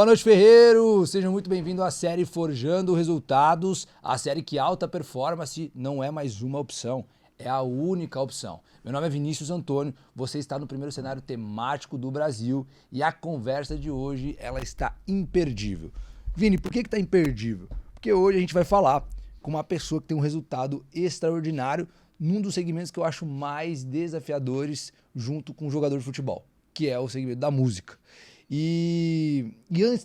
Boa noite, Ferreiro! Sejam muito bem-vindos à série Forjando Resultados, a série que alta performance não é mais uma opção, é a única opção. Meu nome é Vinícius Antônio, você está no primeiro cenário temático do Brasil e a conversa de hoje ela está imperdível. Vini, por que está imperdível? Porque hoje a gente vai falar com uma pessoa que tem um resultado extraordinário num dos segmentos que eu acho mais desafiadores junto com o jogador de futebol, que é o segmento da música. E antes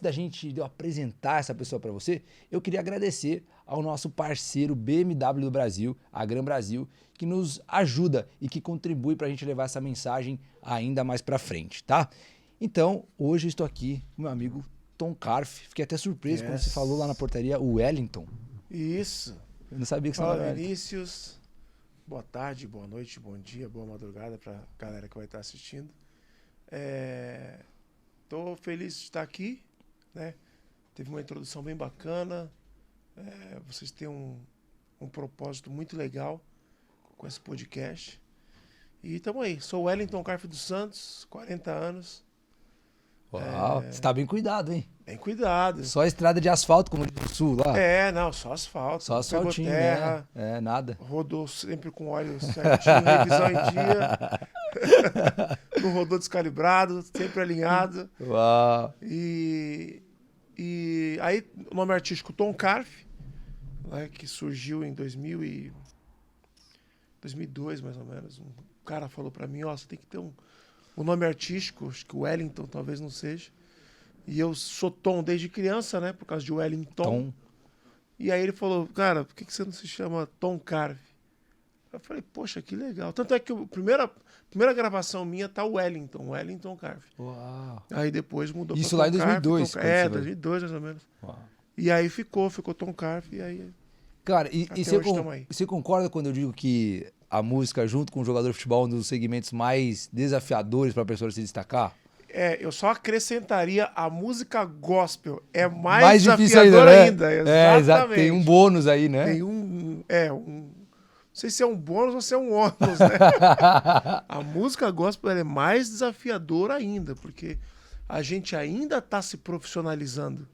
de eu apresentar essa pessoa para você, eu queria agradecer ao nosso parceiro BMW do Brasil, a Gran Brasil, que nos ajuda e que contribui para a gente levar essa mensagem ainda mais para frente, tá? Então, hoje eu estou aqui com meu amigo Tom Carf. Fiquei até surpreso quando você falou lá na portaria o Wellington. Isso. Eu não sabia que você Fala, era Vinícius. Boa tarde, boa noite, bom dia, boa madrugada para a galera que vai estar assistindo. Tô feliz de estar aqui, né? Teve uma introdução bem bacana. Vocês têm um propósito muito legal com esse podcast. E tamo aí. Sou o Wellington Carf dos Santos, 40 anos. Uau, você tá bem cuidado, hein? Bem cuidado. Só estrada de asfalto, como diz o sul lá. Não, só asfalto. Só asfaltinho, terra, né? Nada. Rodou sempre com óleo certinho, revisão em dia. Não rodou descalibrado, sempre alinhado. Uau. E aí, o nome artístico Tom Carf, né, que surgiu em 2002, mais ou menos. Um cara falou pra mim, você tem que ter um nome artístico, acho que o Wellington talvez não seja. E eu sou Tom desde criança, né, por causa de Wellington. Tom. E aí ele falou, cara, por que você não se chama Tom Carf? Eu falei, poxa, que legal. Tanto é que a primeira gravação minha tá o Wellington Carf. Uau. Aí depois mudou Isso pra lá em Tom 2002. Carf. 2002 mais ou menos. Uau. E aí ficou Tom Carf, e aí... Cara, e aí. você concorda quando eu digo que a música, junto com o jogador de futebol, é um dos segmentos mais desafiadores para a pessoa se destacar? Eu só acrescentaria a música gospel. É mais difícil desafiador ainda, né? ainda. Exatamente. Tem um bônus aí, né? Tem não sei se é um bônus ou se é um ônus, né? A música gospel ela é mais desafiadora ainda, porque a gente ainda está se profissionalizando,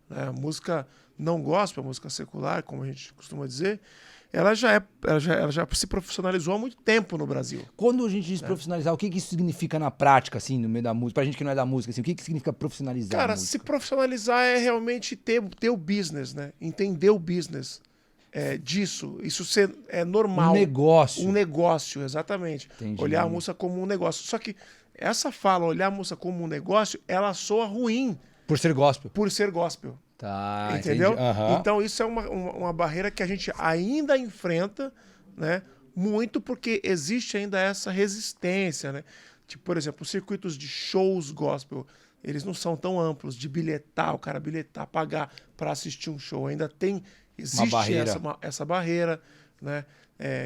né? A música não gospel, a música secular, como a gente costuma dizer, ela já se profissionalizou há muito tempo no Brasil. Quando a gente diz profissionalizar, o que isso significa na prática, assim, no meio da música? Pra gente que não é da música, assim, o que significa profissionalizar? Cara, se profissionalizar é realmente ter o business, né? Entender o business disso. Isso é normal. Um Um negócio, exatamente. Entendi. Olhar a música como um negócio. Só que essa fala, olhar a música como um negócio, ela soa ruim. Por ser gospel. Por ser gospel. Tá, entendeu? Uhum. Então isso é uma barreira que a gente ainda enfrenta, né? Muito porque existe ainda essa resistência, né? Tipo, por exemplo, os circuitos de shows gospel, eles não são tão amplos de bilhetar, o cara bilhetar, pagar para assistir um show. Existe essa barreira, né?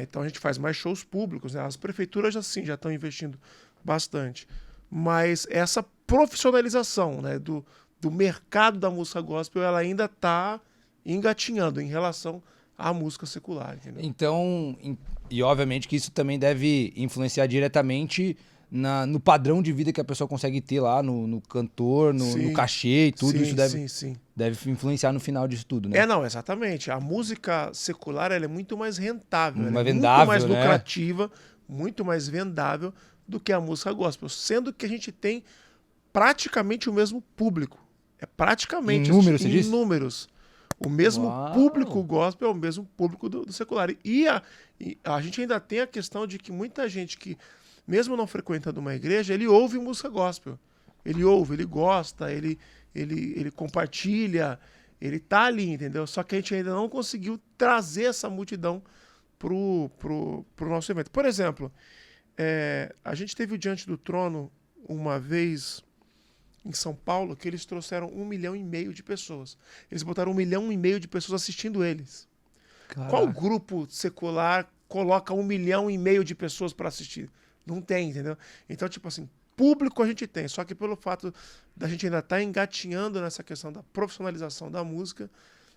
Então a gente faz mais shows públicos, né? As prefeituras assim já estão investindo bastante. Mas essa profissionalização, né, do mercado da música gospel, ela ainda está engatinhando em relação à música secular. Entendeu? Então, e obviamente que isso também deve influenciar diretamente no padrão de vida que a pessoa consegue ter lá, no cantor, no cachê e tudo. Sim, isso deve influenciar no final disso tudo, né? Não, exatamente. A música secular ela é muito mais rentável, vendável, muito mais né? lucrativa, muito mais vendável do que a música gospel. Sendo que a gente tem praticamente o mesmo público. Praticamente em números. O mesmo público gospel é o mesmo público do secular. E a gente ainda tem a questão de que muita gente que, mesmo não frequentando uma igreja, ele ouve música gospel. Ele ouve, ele gosta, ele compartilha, ele tá ali, entendeu? Só que a gente ainda não conseguiu trazer essa multidão pro nosso evento. Por exemplo, a gente teve o Diante do Trono uma vez em São Paulo, que eles trouxeram 1,5 milhão de pessoas. Eles botaram 1,5 milhão de pessoas assistindo eles. Caraca. Qual grupo secular coloca 1,5 milhão de pessoas para assistir? Não tem, entendeu? Então, tipo assim, público a gente tem, só que pelo fato da gente ainda estar engatinhando nessa questão da profissionalização da música,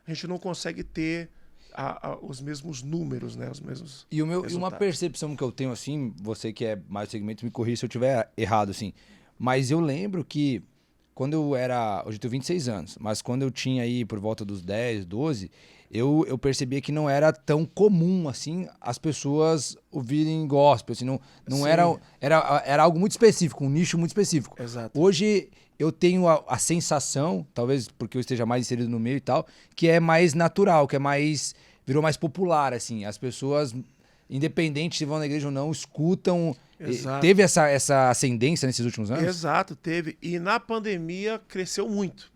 a gente não consegue ter os mesmos números, né? Os mesmos e uma percepção que eu tenho, assim, você que é mais segmento, me corrija se eu estiver errado, assim, mas eu lembro que quando eu era... Hoje eu tenho 26 anos, mas quando eu tinha aí por volta dos 10, 12, eu percebia que não era tão comum, assim, as pessoas ouvirem gospel, assim, não era algo muito específico, um nicho muito específico. Exato. Hoje eu tenho a sensação, talvez porque eu esteja mais inserido no meio e tal, que é mais natural, que é mais... virou mais popular, assim, as pessoas, independente se vão na igreja ou não, escutam... Exato. Teve essa ascendência nesses últimos anos? Exato, teve. E na pandemia cresceu muito.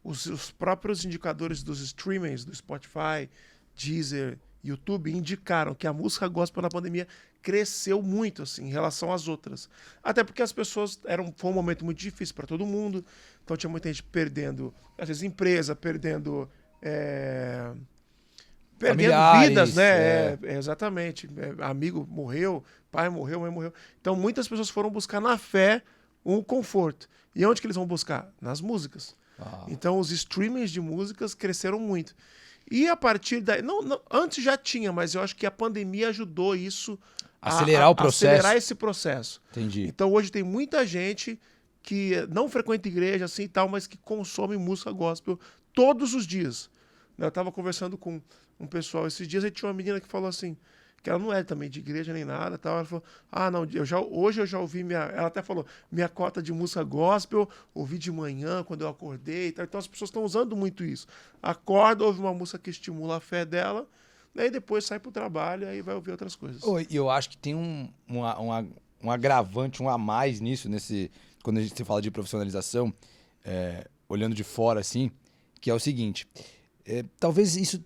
Os próprios indicadores dos streamings, do Spotify, Deezer, YouTube, indicaram que a música gospel na pandemia cresceu muito, assim, em relação às outras. Até porque as pessoas... Foi um momento muito difícil para todo mundo. Então tinha muita gente perdendo, às vezes, empresa, perdendo Familiares, vidas, né? Exatamente. Amigo morreu, pai morreu, mãe morreu. Então muitas pessoas foram buscar na fé um conforto. E onde que eles vão buscar? Nas músicas. Então os streamings de músicas cresceram muito. E a partir daí... antes já tinha, mas eu acho que a pandemia ajudou isso acelerar o processo. Acelerar esse processo. Entendi. Então hoje tem muita gente que não frequenta igreja assim e tal, mas que consome música gospel todos os dias. Eu estava conversando com um pessoal esses dias e tinha uma menina que falou assim, que ela não é também de igreja nem nada, tal. Ela falou, não, hoje eu já ouvi ela até falou, minha cota de música gospel, ouvi de manhã quando eu acordei e tal. Então as pessoas estão usando muito isso. Acorda, ouve uma música que estimula a fé dela, aí depois sai pro trabalho, aí vai ouvir outras coisas. E eu acho que tem um agravante, um a mais nisso, quando a gente fala de profissionalização, olhando de fora assim, que é o seguinte, talvez isso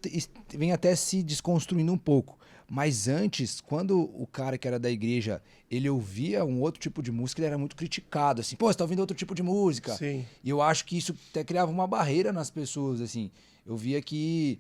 venha até se desconstruindo um pouco, mas antes, quando o cara que era da igreja, ele ouvia um outro tipo de música, ele era muito criticado, assim, pô, você tá ouvindo outro tipo de música. Sim. E eu acho que isso até criava uma barreira nas pessoas, assim. Eu via que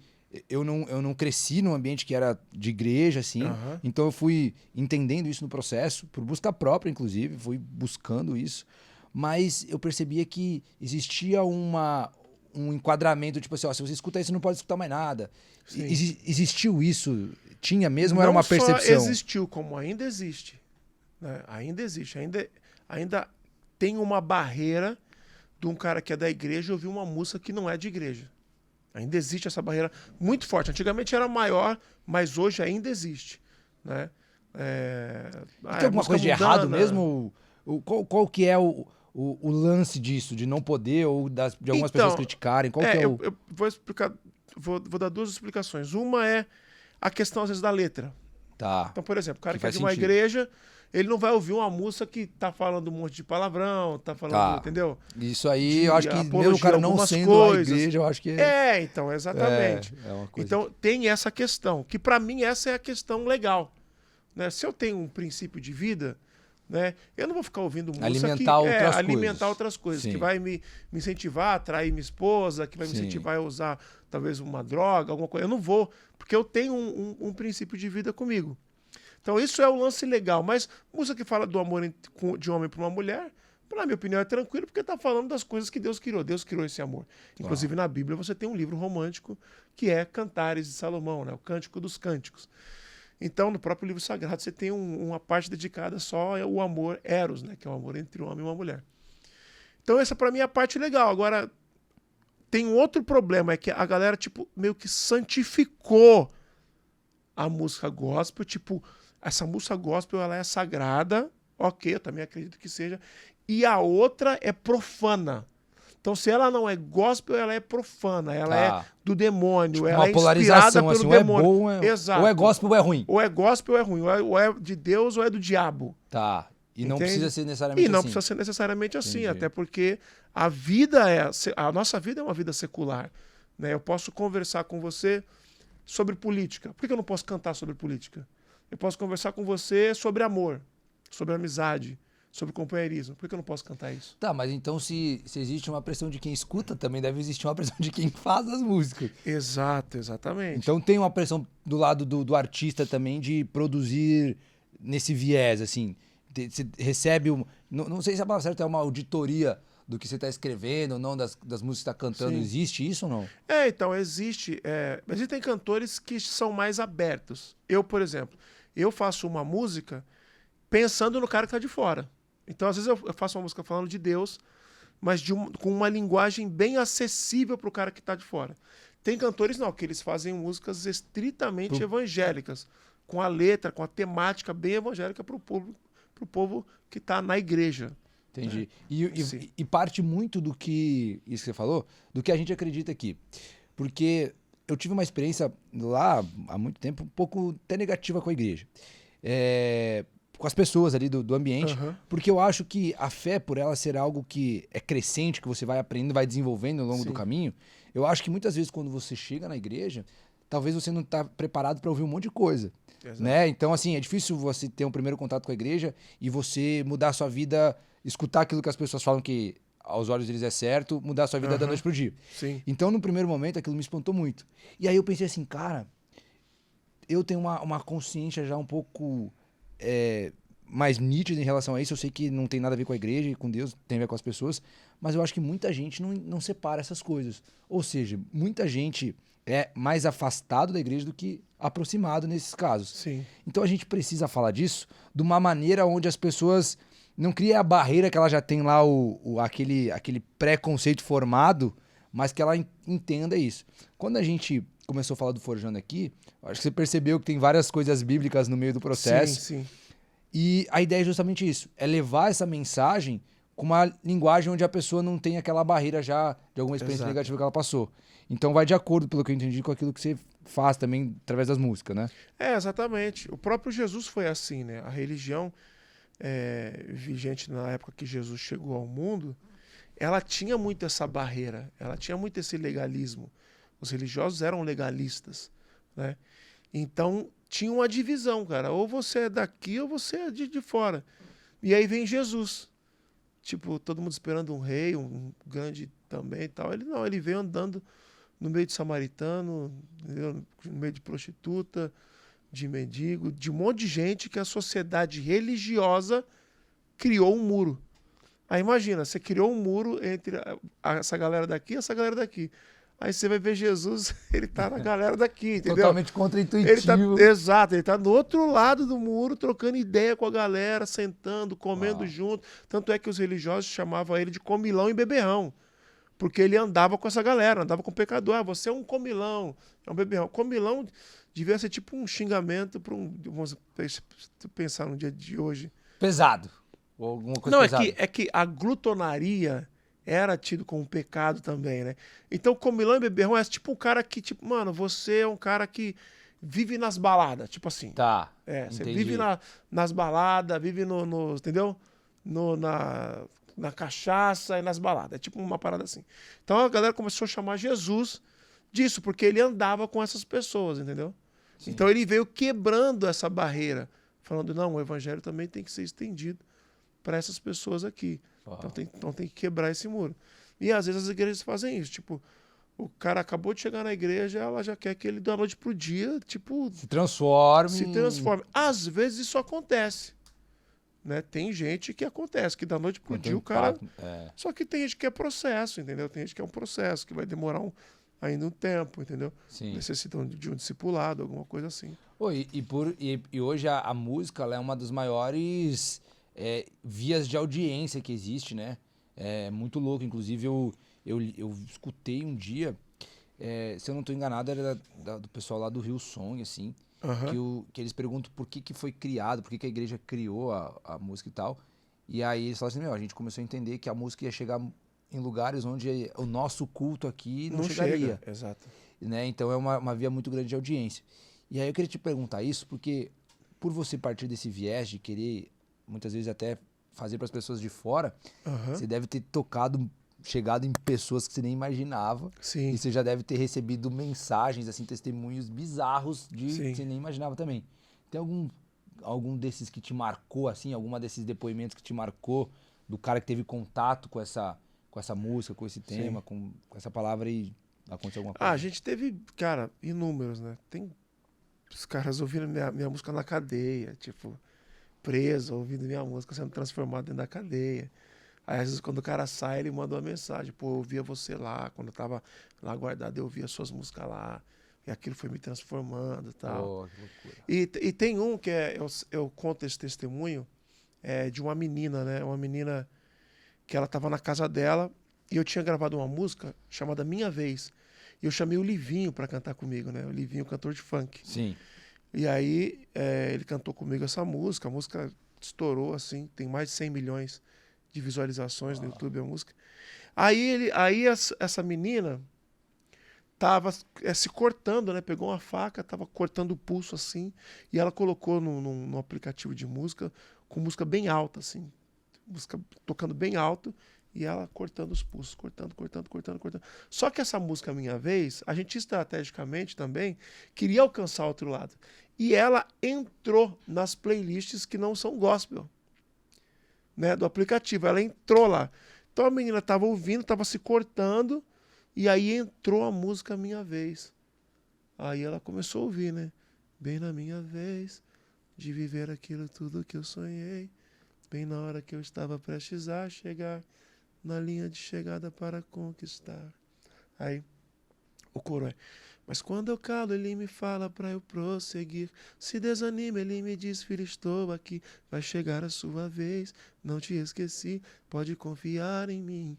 eu não cresci num ambiente que era de igreja, assim, então eu fui entendendo isso no processo, por busca própria, inclusive, fui buscando isso, mas eu percebia que existia um enquadramento, tipo assim, se você escuta isso, não pode escutar mais nada. Existiu isso? Tinha mesmo ou era uma percepção? Não só existiu, como ainda existe. Né? Ainda existe. Ainda tem uma barreira de um cara que é da igreja ouvir uma música que não é de igreja. Ainda existe essa barreira muito forte. Antigamente era maior, mas hoje ainda existe. Né? Tem alguma coisa de errado mesmo? Qual que é o lance disso, de não poder, ou de algumas pessoas criticarem? Qual que é o... Eu vou explicar, vou dar duas explicações. Uma é a questão, às vezes, da letra. Tá. Então, por exemplo, o cara que é de uma igreja, ele não vai ouvir uma música que tá falando um monte de palavrão, tá falando, entendeu? Isso aí, eu acho que mesmo o cara não sendo a igreja, eu acho que... então, exatamente. Uma coisa. Então, tem essa questão, que pra mim essa é a questão legal. Né? Se eu tenho um princípio de vida, né, eu não vou ficar ouvindo música alimentar outras coisas, Sim. que vai me incentivar a atrair minha esposa, que vai me incentivar a usar talvez uma droga, alguma coisa. Eu não vou, porque eu tenho um princípio de vida comigo. Então isso é o lance legal, mas música que fala do amor de homem para uma mulher, na minha opinião é tranquilo, porque está falando das coisas que Deus criou. Deus criou esse amor. Inclusive na Bíblia você tem um livro romântico que é Cantares de Salomão, né, o Cântico dos Cânticos. Então, no próprio livro sagrado, você tem uma parte dedicada só ao amor eros, né? Que é o amor entre um homem e uma mulher. Então, essa para mim é a parte legal. Agora, tem um outro problema, é que a galera, tipo, meio que santificou a música gospel. Tipo, essa música gospel, ela é sagrada, ok, eu também acredito que seja, e a outra é profana. Então, se ela não é gospel, ela é profana, ela é do demônio, tipo, ela uma é polarização, inspirada pelo assim, demônio. Ou é bom, Exato. Ou é gospel ou é ruim. Ou é gospel ou é ruim, ou é de Deus ou é do diabo. Tá. E não Entende? precisa ser necessariamente assim. E não precisa ser necessariamente assim, Entendi. até porque a nossa vida é uma vida secular. Né? Eu posso conversar com você sobre política. Por que eu não posso cantar sobre política? Eu posso conversar com você sobre amor, sobre amizade, sobre companheirismo. Por que eu não posso cantar isso? Tá, mas então se existe uma pressão de quem escuta, também deve existir uma pressão de quem faz as músicas. Exato, exatamente. Então tem uma pressão do lado do artista também de produzir nesse viés, assim. Você recebe, não sei se a palavra certa é uma auditoria do que você está escrevendo ou não, das músicas que você está cantando. Sim. Existe isso ou não? Então, existem cantores que são mais abertos. Eu, por exemplo, eu faço uma música pensando no cara que está de fora. Então, às vezes eu faço uma música falando de Deus, mas com uma linguagem bem acessível para o cara que está de fora. Tem cantores não, que eles fazem músicas estritamente evangélicas, com a letra, com a temática bem evangélica para o povo que está na igreja. Entendi. E parte muito do que, isso que você falou, do que a gente acredita aqui. Porque eu tive uma experiência lá, há muito tempo, um pouco até negativa com a igreja. Com as pessoas ali do ambiente, porque eu acho que a fé, por ela ser algo que é crescente, que você vai aprendendo, vai desenvolvendo ao longo do caminho, eu acho que muitas vezes quando você chega na igreja, talvez você não está preparado para ouvir um monte de coisa. Né? Então, assim, é difícil você ter um primeiro contato com a igreja e você mudar a sua vida, escutar aquilo que as pessoas falam que aos olhos deles é certo, mudar a sua vida da noite pro dia. Sim. Então, no primeiro momento, aquilo me espantou muito. E aí eu pensei assim, cara, eu tenho uma consciência já um pouco mais nítida em relação a isso. Eu sei que não tem nada a ver com a igreja e com Deus, tem a ver com as pessoas, mas eu acho que muita gente não separa essas coisas. Ou seja, muita gente é mais afastado da igreja do que aproximado nesses casos. Sim. Então a gente precisa falar disso de uma maneira onde as pessoas não criem a barreira que ela já tem lá, aquele preconceito formado, mas que ela entenda isso. Quando a gente começou a falar do Forjando aqui, acho que você percebeu que tem várias coisas bíblicas no meio do processo. Sim, sim. E a ideia é justamente isso, é levar essa mensagem com uma linguagem onde a pessoa não tem aquela barreira já de alguma experiência negativa que ela passou. Então vai de acordo, pelo que eu entendi, com aquilo que você faz também através das músicas, né? Exatamente. O próprio Jesus foi assim, né? A religião vigente na época que Jesus chegou ao mundo, ela tinha muito essa barreira, ela tinha muito esse legalismo. Os religiosos eram legalistas, né? Então tinha uma divisão, cara. Ou você é daqui ou você é de fora. E aí vem Jesus. Tipo, todo mundo esperando um rei, um grande também e tal. Ele não, ele veio andando no meio de samaritano, no meio de prostituta, de mendigo, de um monte de gente que a sociedade religiosa criou um muro. Aí imagina, você criou um muro entre essa galera daqui e essa galera daqui. Aí você vai ver Jesus, ele tá na galera daqui, entendeu? Totalmente contraintuitivo. Exato, ele tá no outro lado do muro, trocando ideia com a galera, sentando, comendo junto. Tanto é que os religiosos chamavam ele de comilão e beberrão. Porque ele andava com essa galera, andava com o pecador. Você é um comilão, é um beberrão. Comilão devia ser tipo um xingamento para vamos pensar no dia de hoje. Pesado. Ou alguma coisa Não, pesada. é que a glutonaria era tido como pecado também, né? Então, comilão e beberrão é tipo um cara que, tipo, mano, você é um cara que vive nas baladas, tipo assim. Tá. Você vive nas baladas, vive entendeu? Na cachaça e nas baladas. É tipo uma parada assim. Então a galera começou a chamar Jesus disso, porque ele andava com essas pessoas, entendeu? Sim. Então ele veio quebrando essa barreira, falando, não, o evangelho também tem que ser estendido para essas pessoas aqui. Então tem que quebrar esse muro. E às vezes as igrejas fazem isso, tipo, o cara acabou de chegar na igreja, ela já quer que ele da noite pro dia, tipo... Se transforme. Às vezes isso acontece. Né? Tem gente que acontece, que da noite pro dia o cara... Só que tem gente que é processo, entendeu? Tem gente que é um processo, que vai demorar ainda um tempo, entendeu? Sim. Necessitam de um discipulado, alguma coisa assim. E hoje a música ela é uma das maiores vias de audiência que existe, né? É muito louco. Inclusive, eu escutei um dia, se eu não estou enganado, era do pessoal lá do Rio Song, assim, que eles perguntam por que foi criado, por que a igreja criou a música e tal. E aí eles falam assim, a gente começou a entender que a música ia chegar em lugares onde o nosso culto aqui não chegaria. Exato. Né? Então é uma via muito grande de audiência. E aí eu queria te perguntar isso, porque por você partir desse viés de querer, muitas vezes até fazer para as pessoas de fora, você deve ter chegado em pessoas que você nem imaginava. Sim. E você já deve ter recebido mensagens, assim, testemunhos bizarros que você nem imaginava também. Tem algum desses que te marcou, assim, alguma desses depoimentos que te marcou, do cara que teve contato com essa música, com esse tema, com essa palavra e aconteceu alguma coisa? A gente teve, cara, inúmeros, né? Tem os caras ouvindo minha música na cadeia, tipo, preso, ouvindo minha música sendo transformado dentro da cadeia. Aí, às vezes, quando o cara sai, ele manda uma mensagem. Pô, eu ouvia você lá, quando eu tava lá guardado, eu ouvia suas músicas lá. E aquilo foi me transformando e tal. Oh, que loucura. E tem um que eu conto esse testemunho de uma menina, né? Uma menina que ela tava na casa dela e eu tinha gravado uma música chamada Minha Vez. E eu chamei o Livinho para cantar comigo, né? O Livinho, cantor de funk. Sim. E aí ele cantou comigo essa música. A música estourou, assim, tem mais de 100 milhões de visualizações no YouTube a música. Aí essa menina tava se cortando, né? Pegou uma faca, tava cortando o pulso assim, e ela colocou no aplicativo de música, com música bem alta, assim, música tocando bem alto, e ela cortando os pulsos, cortando. Só que essa música Minha Vez, a gente estrategicamente também queria alcançar outro lado. E ela entrou nas playlists que não são gospel, né? Do aplicativo, ela entrou lá. Então a menina tava ouvindo, tava se cortando, e aí entrou a música Minha Vez. Aí ela começou a ouvir, né? Bem na minha vez de viver aquilo tudo que eu sonhei. Bem na hora que eu estava prestes a chegar na linha de chegada para conquistar. Aí o coro é: mas quando eu calo, ele me fala pra eu prosseguir. Se desanima, ele me diz: filho, estou aqui. Vai chegar a sua vez, não te esqueci. Pode confiar em mim.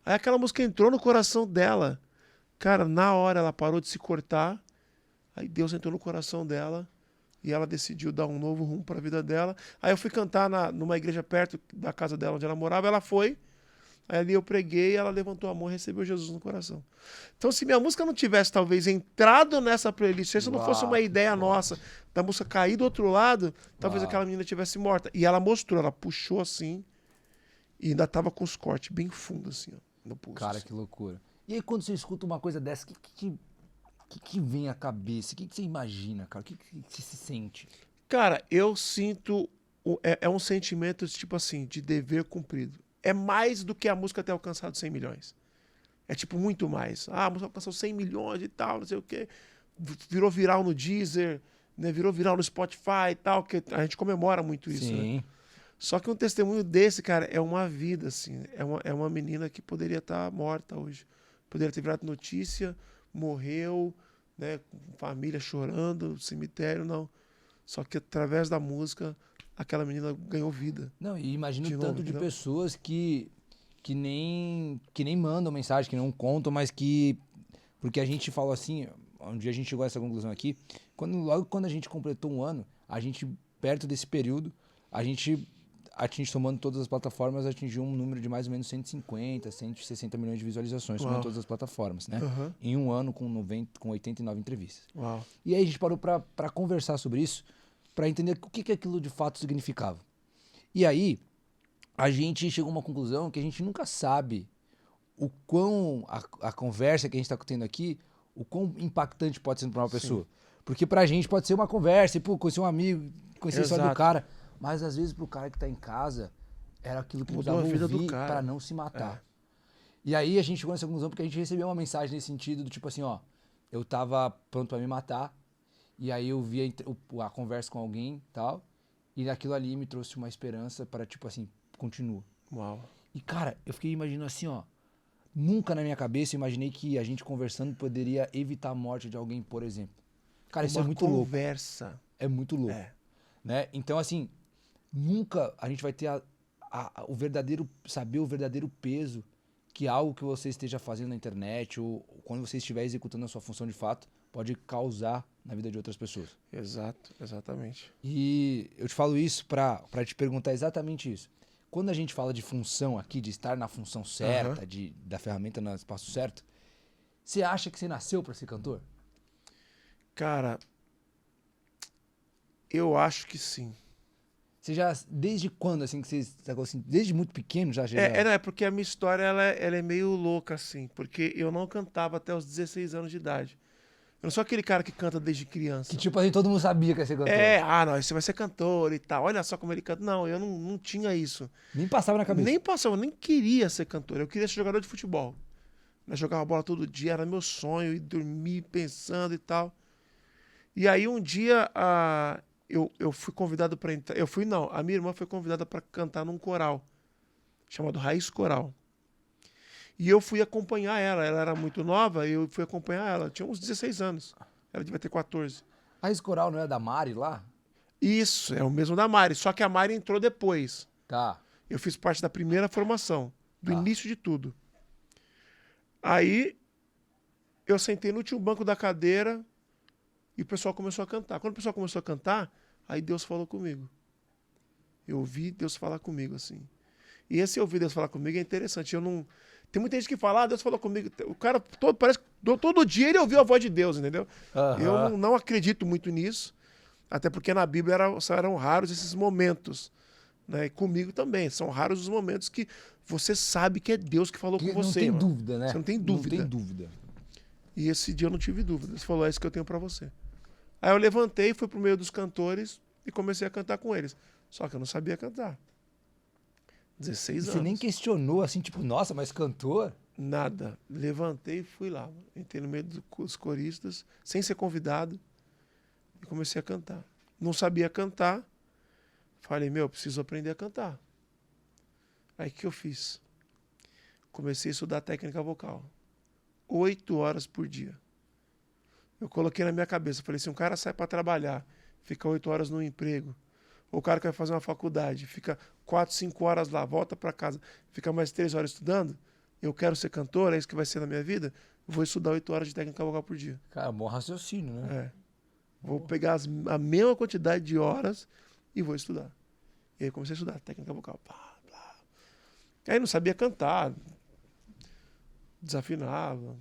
Aí aquela música entrou no coração dela. Cara, na hora ela parou de se cortar. Aí Deus entrou no coração dela. E ela decidiu dar um novo rumo para a vida dela. Aí eu fui cantar numa igreja perto da casa dela, onde ela morava. Ela foi. Aí ali eu preguei, ela levantou a mão e recebeu Jesus no coração. Então, se minha música não tivesse, talvez, entrado nessa playlist, se não fosse uma ideia nossa da música cair do outro lado, talvez aquela menina tivesse morta. E ela mostrou, ela puxou assim, e ainda tava com os cortes bem fundos, assim, ó, no pulso. Cara, assim. que loucura. E aí, quando você escuta uma coisa dessa, o que vem à cabeça? O que você imagina, cara? O que você se sente? Cara, eu sinto... É um sentimento, tipo assim, de dever cumprido. É mais do que a música ter alcançado 100 milhões. É tipo muito mais. Ah, a música alcançou 100 milhões e tal, não sei o quê. Virou viral no Deezer, né? Virou viral no Spotify e tal, que a gente comemora muito isso, Sim. né? Só que um testemunho desse, cara, é uma vida, assim. É uma menina que poderia estar morta hoje. Poderia ter virado notícia, morreu, né? Com família chorando, cemitério, não. Só que através da música, aquela menina ganhou vida. Não, e imagino De o novo, tanto de entendeu? pessoas que nem mandam mensagem, que não contam, mas que... Porque a gente falou assim, um dia a gente chegou a essa conclusão aqui, logo quando a gente completou um ano, a gente, perto desse período, a gente somando todas as plataformas, atingiu um número de mais ou menos 150, 160 milhões de visualizações, somando todas as plataformas, né? Uhum. Em um ano com 89 entrevistas. Uau. E aí a gente parou para conversar sobre isso, para entender o que aquilo de fato significava. E aí a gente chegou a uma conclusão que a gente nunca sabe o quão a conversa que a gente está tendo aqui, o quão impactante pode ser para uma pessoa. Porque pra gente pode ser uma conversa, e pô, conhecer um amigo, conhecer a história do cara, mas às vezes pro cara que tá em casa, era aquilo que Mudou a vida do cara. para não se matar. E aí a gente chegou nessa conclusão porque a gente recebeu uma mensagem nesse sentido do tipo assim, ó, eu tava pronto para me matar, e aí eu vi a conversa com alguém e tal, e aquilo ali me trouxe uma esperança para tipo assim, continua. Uau. E cara, eu fiquei imaginando assim, ó, nunca na minha cabeça eu imaginei que a gente conversando poderia evitar a morte de alguém, por exemplo. Cara, isso é muito louco. Conversa. É muito louco. Né? Então, assim, nunca a gente vai ter saber o verdadeiro peso que algo que você esteja fazendo na internet ou quando você estiver executando a sua função de fato pode causar na vida de outras pessoas. Exato, exatamente. E eu te falo isso pra te perguntar exatamente isso. Quando a gente fala de função aqui, de estar na função certa, da ferramenta no espaço certo, você acha que você nasceu pra ser cantor? Cara, eu acho que sim. Você já, desde quando, assim, que você, assim, desde muito pequeno já? Não, é porque a minha história ela é meio louca, assim, porque eu não cantava até os 16 anos de idade. Eu não sou aquele cara que canta desde criança. Que tipo assim, todo mundo sabia que ia ser cantor. Não, você vai ser cantor e tal. Olha só como ele canta. Não, eu não tinha isso. Nem passava na cabeça. Nem passava, eu nem queria ser cantor. Eu queria ser jogador de futebol. Eu jogava bola todo dia, era meu sonho, e dormir pensando e tal. E aí um dia eu fui convidado para entrar. A minha irmã foi convidada para cantar num coral, chamado Raiz Coral. E eu fui acompanhar ela. Ela era muito nova, eu fui acompanhar ela. Eu tinha uns 16 anos. Ela devia ter 14. A Raiz Coral não é da Mari lá? Isso, é o mesmo da Mari. Só que a Mari entrou depois. Tá. Eu fiz parte da primeira formação. Do início de tudo. Aí, eu sentei no último banco da cadeira e o pessoal começou a cantar. Quando o pessoal começou a cantar, aí Deus falou comigo. Eu ouvi Deus falar comigo, assim. E esse ouvir Deus falar comigo é interessante. Eu não... Tem muita gente que fala, Deus falou comigo. O cara, parece que todo dia ele ouviu a voz de Deus, entendeu? Eu não acredito muito nisso. Até porque na Bíblia eram raros esses momentos. Né? E comigo também. São raros os momentos que você sabe que é Deus que falou com você. Não tem dúvida, né? Você não tem dúvida. Não tem dúvida. E esse dia eu não tive dúvida. Ele falou, é isso que eu tenho pra você. Aí eu levantei, fui pro meio dos cantores e comecei a cantar com eles. Só que eu não sabia cantar. 16 anos. Você nem questionou assim, tipo, nossa, mas cantor? Nada. Levantei e fui lá. Entrei no meio dos coristas, sem ser convidado, e comecei a cantar. Não sabia cantar. Falei, preciso aprender a cantar. Aí o que eu fiz? Comecei a estudar técnica vocal. 8 horas por dia. Eu coloquei na minha cabeça, falei, se um cara sai para trabalhar, fica 8 horas no emprego, ou o cara que vai fazer uma faculdade, fica 4, 5 horas lá, volta para casa, fica mais 3 horas estudando, eu quero ser cantor, é isso que vai ser na minha vida, eu vou estudar 8 horas de técnica vocal por dia. Cara, bom raciocínio, né? É. Vou pegar a mesma quantidade de horas e vou estudar. E aí comecei a estudar técnica vocal. Aí não sabia cantar, desafinava,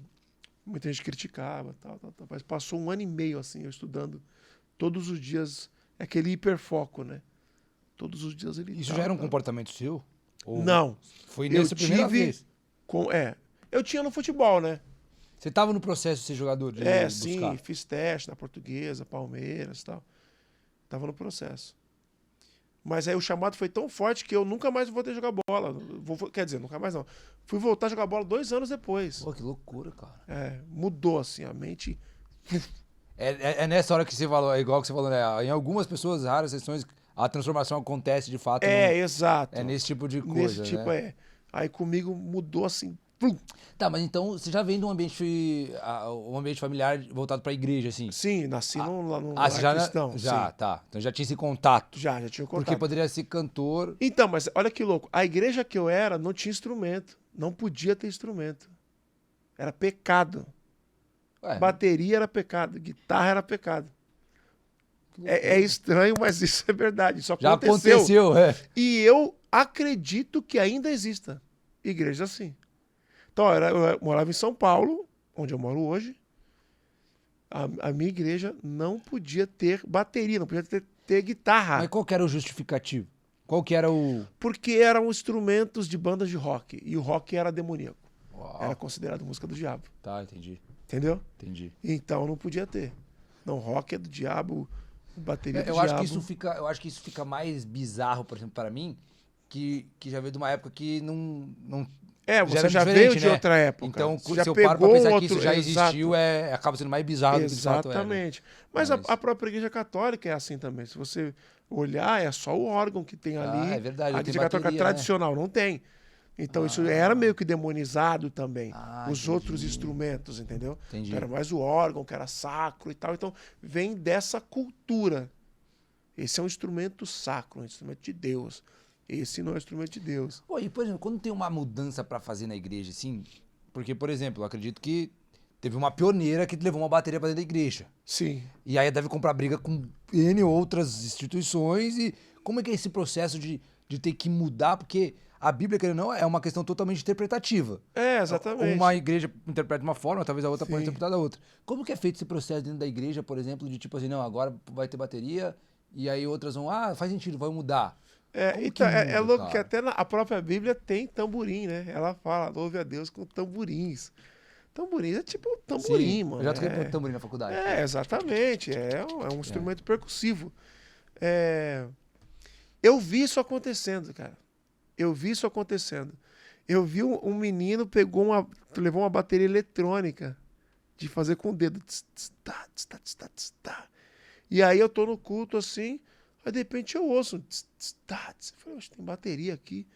muita gente criticava, tal. Mas passou 1 ano e meio assim, eu estudando todos os dias, aquele hiperfoco, né? Todos os dias ele... Isso já era um comportamento seu? Ou não. Foi nessa primeira vez? Eu tinha no futebol, né? Você estava no processo de ser jogador? De sim, fiz teste na Portuguesa, Palmeiras e tal. Tava no processo. Mas aí o chamado foi tão forte que eu nunca mais voltei a jogar bola. Quer dizer, nunca mais não. Fui voltar a jogar bola 2 anos depois. Pô, que loucura, cara. Mudou assim, a mente... É nessa hora que você falou, é igual que você falou, né? Em algumas pessoas, raras exceções, a transformação acontece de fato. Exato. É nesse tipo de coisa, Nesse tipo, né? Aí comigo mudou assim... Tá, mas então você já vem de um ambiente familiar voltado pra igreja, assim? Sim, nasci num você já cristão. Já, sim. Tá. Então já tinha esse contato. Já tinha contato. Porque poderia ser cantor... Então, mas olha que louco. A igreja que eu era não tinha instrumento. Não podia ter instrumento. Era pecado. Bateria era pecado. Guitarra era pecado. É estranho, mas isso é verdade. Isso aconteceu. Já aconteceu, E eu acredito que ainda exista igreja assim. Então, eu morava em São Paulo, onde eu moro hoje. A minha igreja não podia ter bateria, não podia ter guitarra. Mas qual que era o justificativo? Qual que era o... Porque eram instrumentos de bandas de rock. E o rock era demoníaco. Uau. Era considerado música do diabo. Tá, entendi. Entendeu? Entendi. Então não podia ter. Não, rock é do diabo, bateria do eu diabo. eu acho que isso fica mais bizarro, por exemplo, para mim, que já veio de uma época que não você já veio de outra época. Então, já se eu paro pra pensar que isso já existiu, exato. acaba sendo mais bizarro do que de fato é. Exatamente. Mas a própria igreja católica é assim também. Se você olhar, é só o órgão que tem ali. É verdade. A igreja católica tradicional não tem. Então isso era meio que demonizado também. Os outros instrumentos, entendeu? Entendi. Era mais o órgão, que era sacro e tal. Então vem dessa cultura. Esse é um instrumento sacro, um instrumento de Deus. Esse não é um instrumento de Deus. Pô, e, por exemplo, quando tem uma mudança pra fazer na igreja, assim... Porque, por exemplo, eu acredito que teve uma pioneira que levou uma bateria pra dentro da igreja. Sim. E aí deve comprar briga com N outras instituições. E como é que é esse processo de ter que mudar? Porque a Bíblia, querendo ou não, é uma questão totalmente interpretativa. Exatamente. Uma igreja interpreta de uma forma, talvez a outra Sim. pode interpretar da outra. Como que é feito esse processo dentro da igreja, por exemplo, de tipo assim, não, agora vai ter bateria, e aí outras vão, faz sentido, vai mudar. Então, é louco cara? que até a própria Bíblia tem tamborim, né? Ela fala, louve a Deus com tamborins. Tamborins é tipo tamborim, Sim, mano. eu já toquei tamborim na faculdade. Exatamente. É um instrumento percussivo. Eu vi isso acontecendo, cara. Eu vi isso acontecendo. Eu vi um menino levou uma bateria eletrônica de fazer com o dedo. E aí eu tô no culto assim, aí de repente eu ouço. Eu falei, oxe, tem bateria aqui.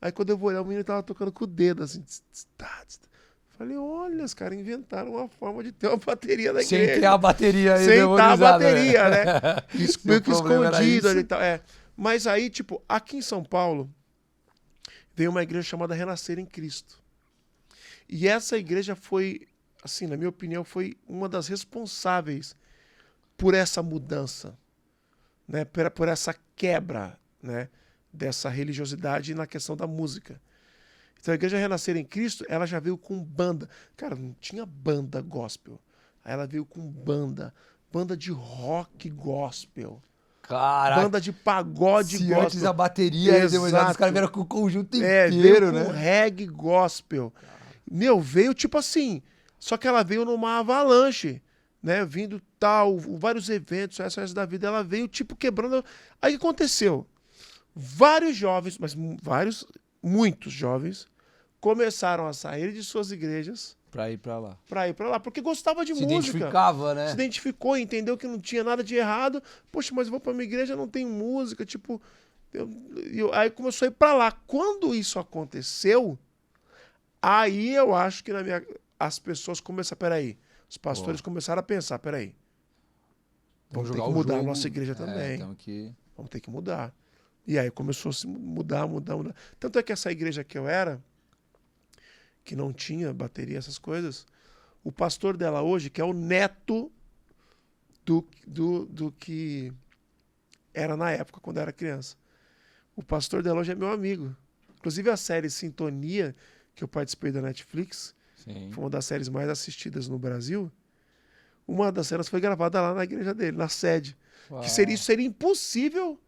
Aí quando eu vou olhar, o menino tava tocando com o dedo assim. Falei, olha, os caras inventaram uma forma de ter uma bateria na igreja. Sem ter a bateria aí. Sem ter a bateria, né? Meio que escondido ali e tal. Mas aí, tipo, aqui em São Paulo, veio uma igreja chamada Renascer em Cristo. E essa igreja foi, assim, na minha opinião, foi uma das responsáveis por essa mudança, né? Por essa quebra, né? Dessa religiosidade na questão da música. Então a igreja Renascer em Cristo, ela já veio com banda. Cara, não tinha banda gospel. Aí ela veio com banda de rock gospel. Caraca. Banda de pagode gospel. Antes a bateria, os caras vieram com o conjunto inteiro, veio né? Com reggae gospel. Meu, veio tipo assim, só que ela veio numa avalanche, né? Vindo tal, vários eventos, essa da vida, ela veio tipo quebrando. Aí o que aconteceu? Vários jovens, muitos jovens, começaram a sair de suas igrejas pra ir pra lá. Porque gostava de música. Se identificava, né? Se identificou, entendeu que não tinha nada de errado. Poxa, mas eu vou pra minha igreja, não tem música, tipo... Aí começou a ir pra lá. Quando isso aconteceu, aí eu acho que as pessoas começaram... Peraí, os pastores começaram a pensar, peraí, vamos ter que mudar a nossa igreja também. Vamos ter que mudar. E aí começou a se mudar. Tanto é que essa igreja que eu era, que não tinha bateria, essas coisas, o pastor dela hoje, que é o neto do que era na época, quando eu era criança. O pastor dela hoje é meu amigo. Inclusive a série Sintonia, que eu participei da Netflix, Sim. Foi uma das séries mais assistidas no Brasil. Uma das cenas foi gravada lá na igreja dele, na sede. Uau. Que isso seria impossível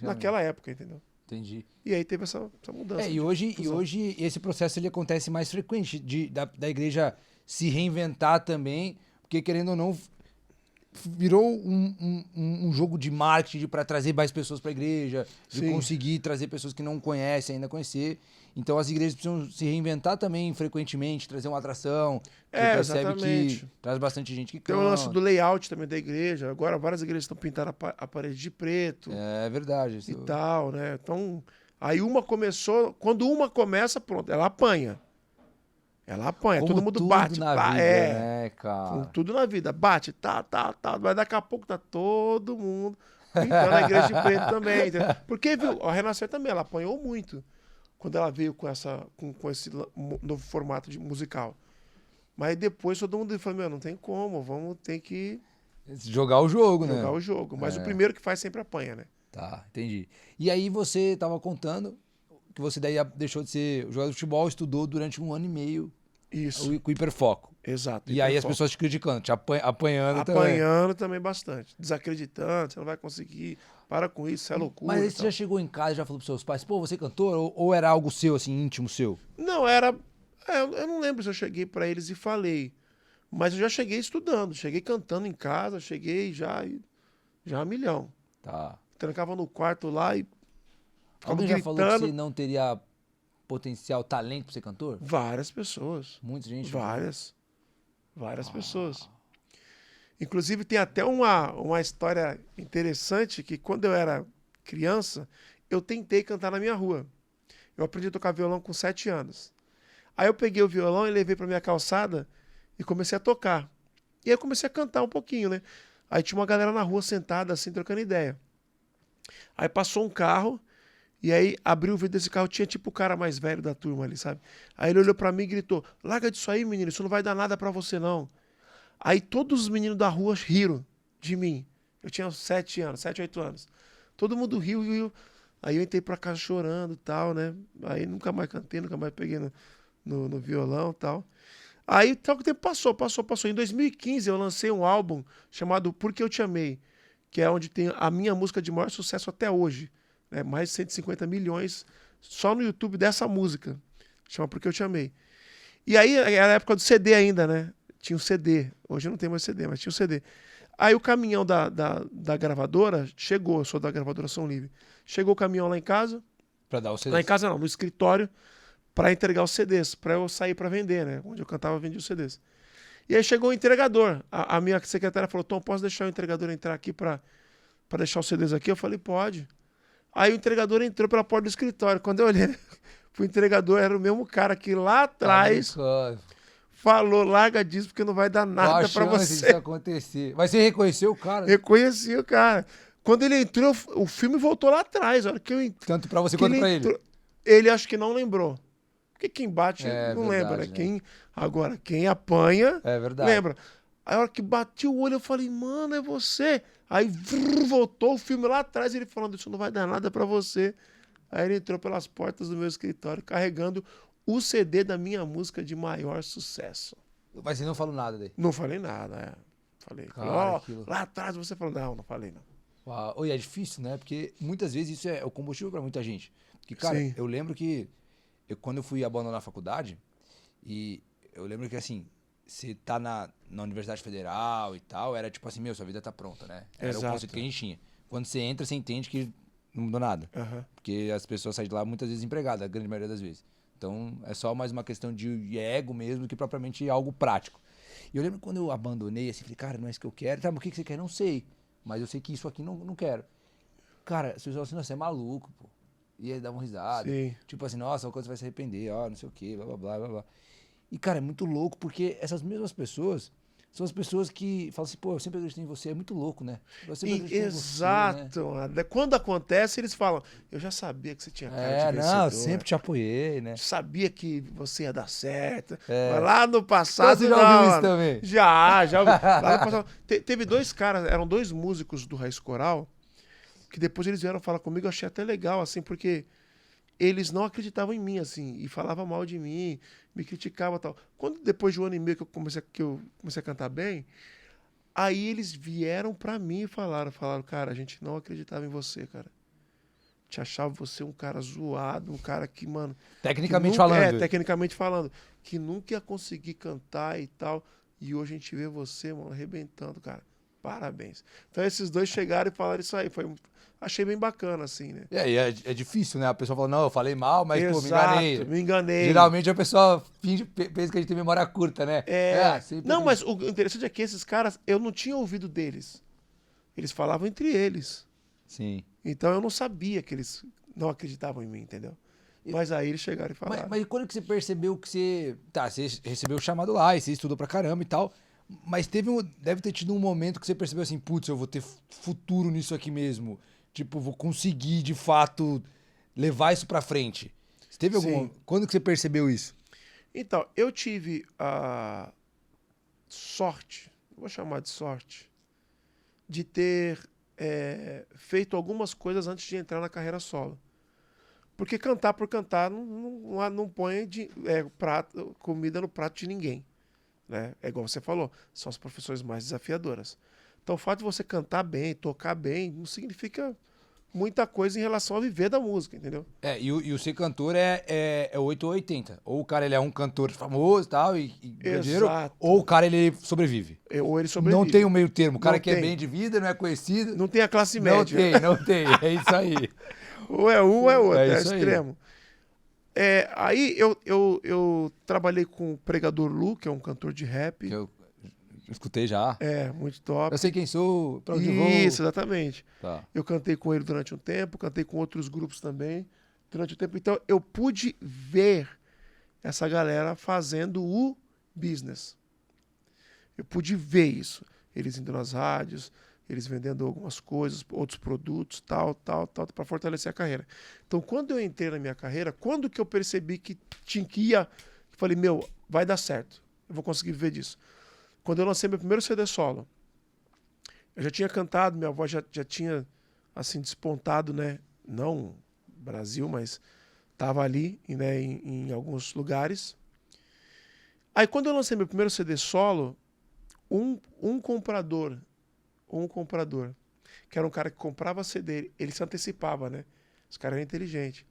naquela época, entendeu? Entendi. E aí teve essa mudança. E hoje esse processo ele acontece mais frequente, da igreja se reinventar também, porque querendo ou não, virou um jogo de marketing para trazer mais pessoas para a igreja, de Sim. conseguir trazer pessoas que não conhecem, ainda conhecer. Então as igrejas precisam se reinventar também frequentemente, trazer uma atração, que percebe exatamente. que traz bastante gente que Tem canta. o lance do layout também da igreja. Agora várias igrejas estão pintando a parede de preto. É verdade. E tal, né? Então, aí quando uma começa, pronto, ela apanha. Ela apanha, como todo mundo tudo bate. na vida, né, cara? Como tudo na vida, bate, tá. Mas daqui a pouco tá todo mundo pintando a igreja de preto também. Entendeu? Porque, viu, a Renascer também, ela apanhou muito quando ela veio com esse novo formato musical. Mas depois todo mundo falou, não tem como, vamos ter que... Jogar o jogo, né? Jogar o jogo. Mas o primeiro que faz sempre apanha, né? Tá, entendi. E aí você tava contando que você daí deixou de ser jogador de futebol, estudou durante 1 ano e meio. Isso. Com hiperfoco. Exato. E aí as pessoas te criticando, te apanhando também. Apanhando também bastante. Desacreditando, você não vai conseguir, para com isso, isso é loucura. Mas aí você já chegou em casa e já falou pros seus pais, pô, você é cantor? Ou era algo seu, assim, íntimo seu? Não, era... eu não lembro se eu cheguei para eles e falei. Mas eu já cheguei estudando, cheguei cantando em casa, cheguei já a milhão. Tá. Trancava no quarto lá e ficava Alguém já gritando. falou que você não teria potencial, talento pra ser cantor? Várias pessoas. Muita gente? Várias pessoas. Inclusive tem até uma história interessante que quando eu era criança, eu tentei cantar na minha rua. Eu aprendi a tocar violão com 7 anos. Aí eu peguei o violão e levei pra minha calçada e comecei a tocar. E aí eu comecei a cantar um pouquinho, né? Aí tinha uma galera na rua sentada assim, trocando ideia. Aí passou um carro e aí abriu o vidro desse carro, tinha tipo o cara mais velho da turma ali, sabe? Aí ele olhou pra mim e gritou, larga disso aí, menino, isso não vai dar nada pra você não. Aí todos os meninos da rua riram de mim. Eu tinha 7 anos, 7, 8 anos. Todo mundo riu. Aí eu entrei pra casa chorando e tal, né? Aí nunca mais cantei, nunca mais peguei no violão e tal. Aí tal que o tempo passou. Em 2015 eu lancei um álbum chamado Porque Eu Te Amei, que é onde tem a minha música de maior sucesso até hoje. Né? Mais de 150 milhões só no YouTube dessa música. Chama Porque Eu Te Amei. E aí era a época do CD ainda, né? Tinha um CD. Hoje não tem mais CD, mas tinha um CD. Aí o caminhão da gravadora chegou. Eu sou da gravadora Som Livre. Chegou o caminhão lá em casa. Pra dar o CD? Lá em casa não, no escritório. Para entregar os CDs, para eu sair para vender, né? Onde eu cantava, eu vendia os CDs. E aí chegou o entregador. A minha secretária falou, Tom, posso deixar o entregador entrar aqui para deixar os CDs aqui? Eu falei, pode. Aí o entregador entrou pela porta do escritório. Quando eu olhei pro entregador, era o mesmo cara que lá atrás falou, larga disso porque não vai dar nada para você. Isso acontecer. Mas você reconheceu o cara? Reconheci o cara. Quando ele entrou, o filme voltou lá atrás. A hora que eu Tanto para você quanto para ele? Ele acho que não lembrou. Porque quem bate não verdade, lembra, né? né? Agora, quem apanha, É verdade. lembra. Aí a hora que bati o olho, eu falei, mano, é você. Aí voltou o filme lá atrás, ele falando, isso não vai dar nada pra você. Aí ele entrou pelas portas do meu escritório, carregando o CD da minha música de maior sucesso. Mas você não falou nada daí? Não falei nada, Falei, Cara, ó, lá atrás você falou, não falei não. Uau. E é difícil, né? Porque muitas vezes isso é o combustível pra muita gente. Porque, cara, Sim. eu lembro que quando eu fui abandonar a faculdade, e eu lembro que, assim, você tá na Universidade Federal e tal, era tipo assim, meu, sua vida tá pronta, né? Era Exato. o conceito que a gente tinha. Quando você entra, você entende que não mudou nada. Uhum. Porque as pessoas saem de lá muitas vezes empregadas, a grande maioria das vezes. Então, é só mais uma questão de ego mesmo do que propriamente algo prático. E eu lembro quando eu abandonei, assim, falei, cara, não é isso que eu quero. Tá, mas o que você quer? Não sei. Mas eu sei que isso aqui não quero. Cara, as pessoas assim, nossa, você é maluco, pô. E aí davam risada. Sim. Tipo assim, nossa, quando você vai se arrepender, ó, não sei o quê, blá, blá, blá, blá, blá. E, cara, é muito louco, porque essas mesmas pessoas são as pessoas que falam assim, pô, eu sempre acreditei em você. É muito louco, né? Eu sempre acreditei em você, né? Exato. Quando acontece, eles falam, eu já sabia que você tinha cara de vencedor. Não, eu sempre te apoiei, né? Sabia que você ia dar certo. É. Mas lá no passado, Você já ouviu isso também? Já ouvi. Lá no passado, teve dois caras, eram dois músicos do Raiz Coral, que depois eles vieram falar comigo, eu achei até legal, assim, porque eles não acreditavam em mim, assim, e falavam mal de mim, me criticavam e tal. Quando, depois de um ano e meio que eu comecei a cantar bem, aí eles vieram pra mim e falaram, cara, a gente não acreditava em você, cara. Te achava você um cara zoado, um cara que, mano... Tecnicamente que nunca, falando. tecnicamente falando. Que nunca ia conseguir cantar e tal. E hoje a gente vê você, mano, arrebentando, cara. Parabéns. Então esses dois chegaram e falaram isso aí. Achei bem bacana, assim, né? E é difícil, né? A pessoa fala, não, eu falei mal, mas, pô, me Exato, enganei. me enganei. Geralmente a pessoa pensa que a gente tem memória curta, né? Não, mas o interessante é que esses caras, eu não tinha ouvido deles. Eles falavam entre eles. Sim. Então eu não sabia que eles não acreditavam em mim, entendeu? Mas aí eles chegaram e falaram. Mas quando que você percebeu que você... Tá, você recebeu o chamado lá e você estudou pra caramba e tal, mas deve ter tido um momento que você percebeu assim, putz, eu vou ter futuro nisso aqui mesmo. Tipo, vou conseguir, de fato, levar isso pra frente. Você teve algum... Quando que você percebeu isso? Então, eu tive a sorte, vou chamar de sorte, de ter feito algumas coisas antes de entrar na carreira solo. Porque cantar por cantar não põe comida no prato de ninguém. Né? É igual você falou, são as profissões mais desafiadoras. Então o fato de você cantar bem, tocar bem, não significa muita coisa em relação a viver da música, entendeu? E o ser cantor é 8 ou 80. Ou o cara ele é um cantor famoso tal, e ganha dinheiro, ou o cara ele sobrevive. Ou ele sobrevive. Não tem um meio termo. O cara Não que é tem. bem de vida, não é conhecido. Não tem a classe média. Não tem. É isso aí. Ou é um ou é outro, é isso aí. extremo. Aí eu trabalhei com o Pregador Lu, que é um cantor de rap. Eu escutei já. Muito top. Eu sei quem sou, pra onde vou. Isso, exatamente. Tá. Eu cantei com ele durante um tempo, cantei com outros grupos também durante o tempo. Então eu pude ver essa galera fazendo o business. Eu pude ver isso. Eles indo nas rádios, eles vendendo algumas coisas, outros produtos, tal, para fortalecer a carreira. Então, quando eu entrei na minha carreira, quando que eu percebi que ia, eu falei, meu, vai dar certo. Eu vou conseguir viver disso. Quando eu lancei meu primeiro CD solo, eu já tinha cantado, minha voz já tinha, assim, despontado, né? Não Brasil, mas estava ali, né, em alguns lugares. Aí, quando eu lancei meu primeiro CD solo, um comprador, que era um cara que comprava CD, ele se antecipava, né? Esse cara era inteligente.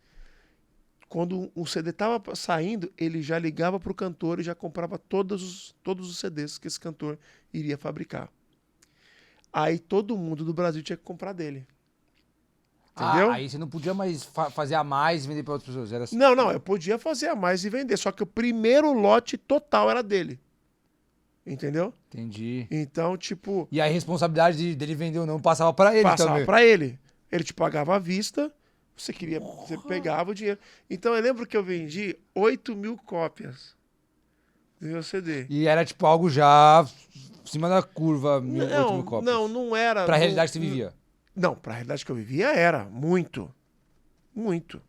Quando o CD estava saindo, ele já ligava para o cantor e já comprava todos os CDs que esse cantor iria fabricar. Aí todo mundo do Brasil tinha que comprar dele. Entendeu? Aí você não podia mais fazer a mais e vender para outras pessoas. Era... Não, eu podia fazer a mais e vender, só que o primeiro lote total era dele. Entendeu? Entendi. Então, tipo... E a responsabilidade dele vender ou não passava para ele também. Passava para ele. Ele te pagava à vista, você pegava o dinheiro. Então, eu lembro que eu vendi 8.000 cópias do meu CD. E era tipo algo já em cima da curva, 8.000 cópias. Não era... Pra realidade que você vivia. Não, pra realidade que eu vivia era muito. Muito.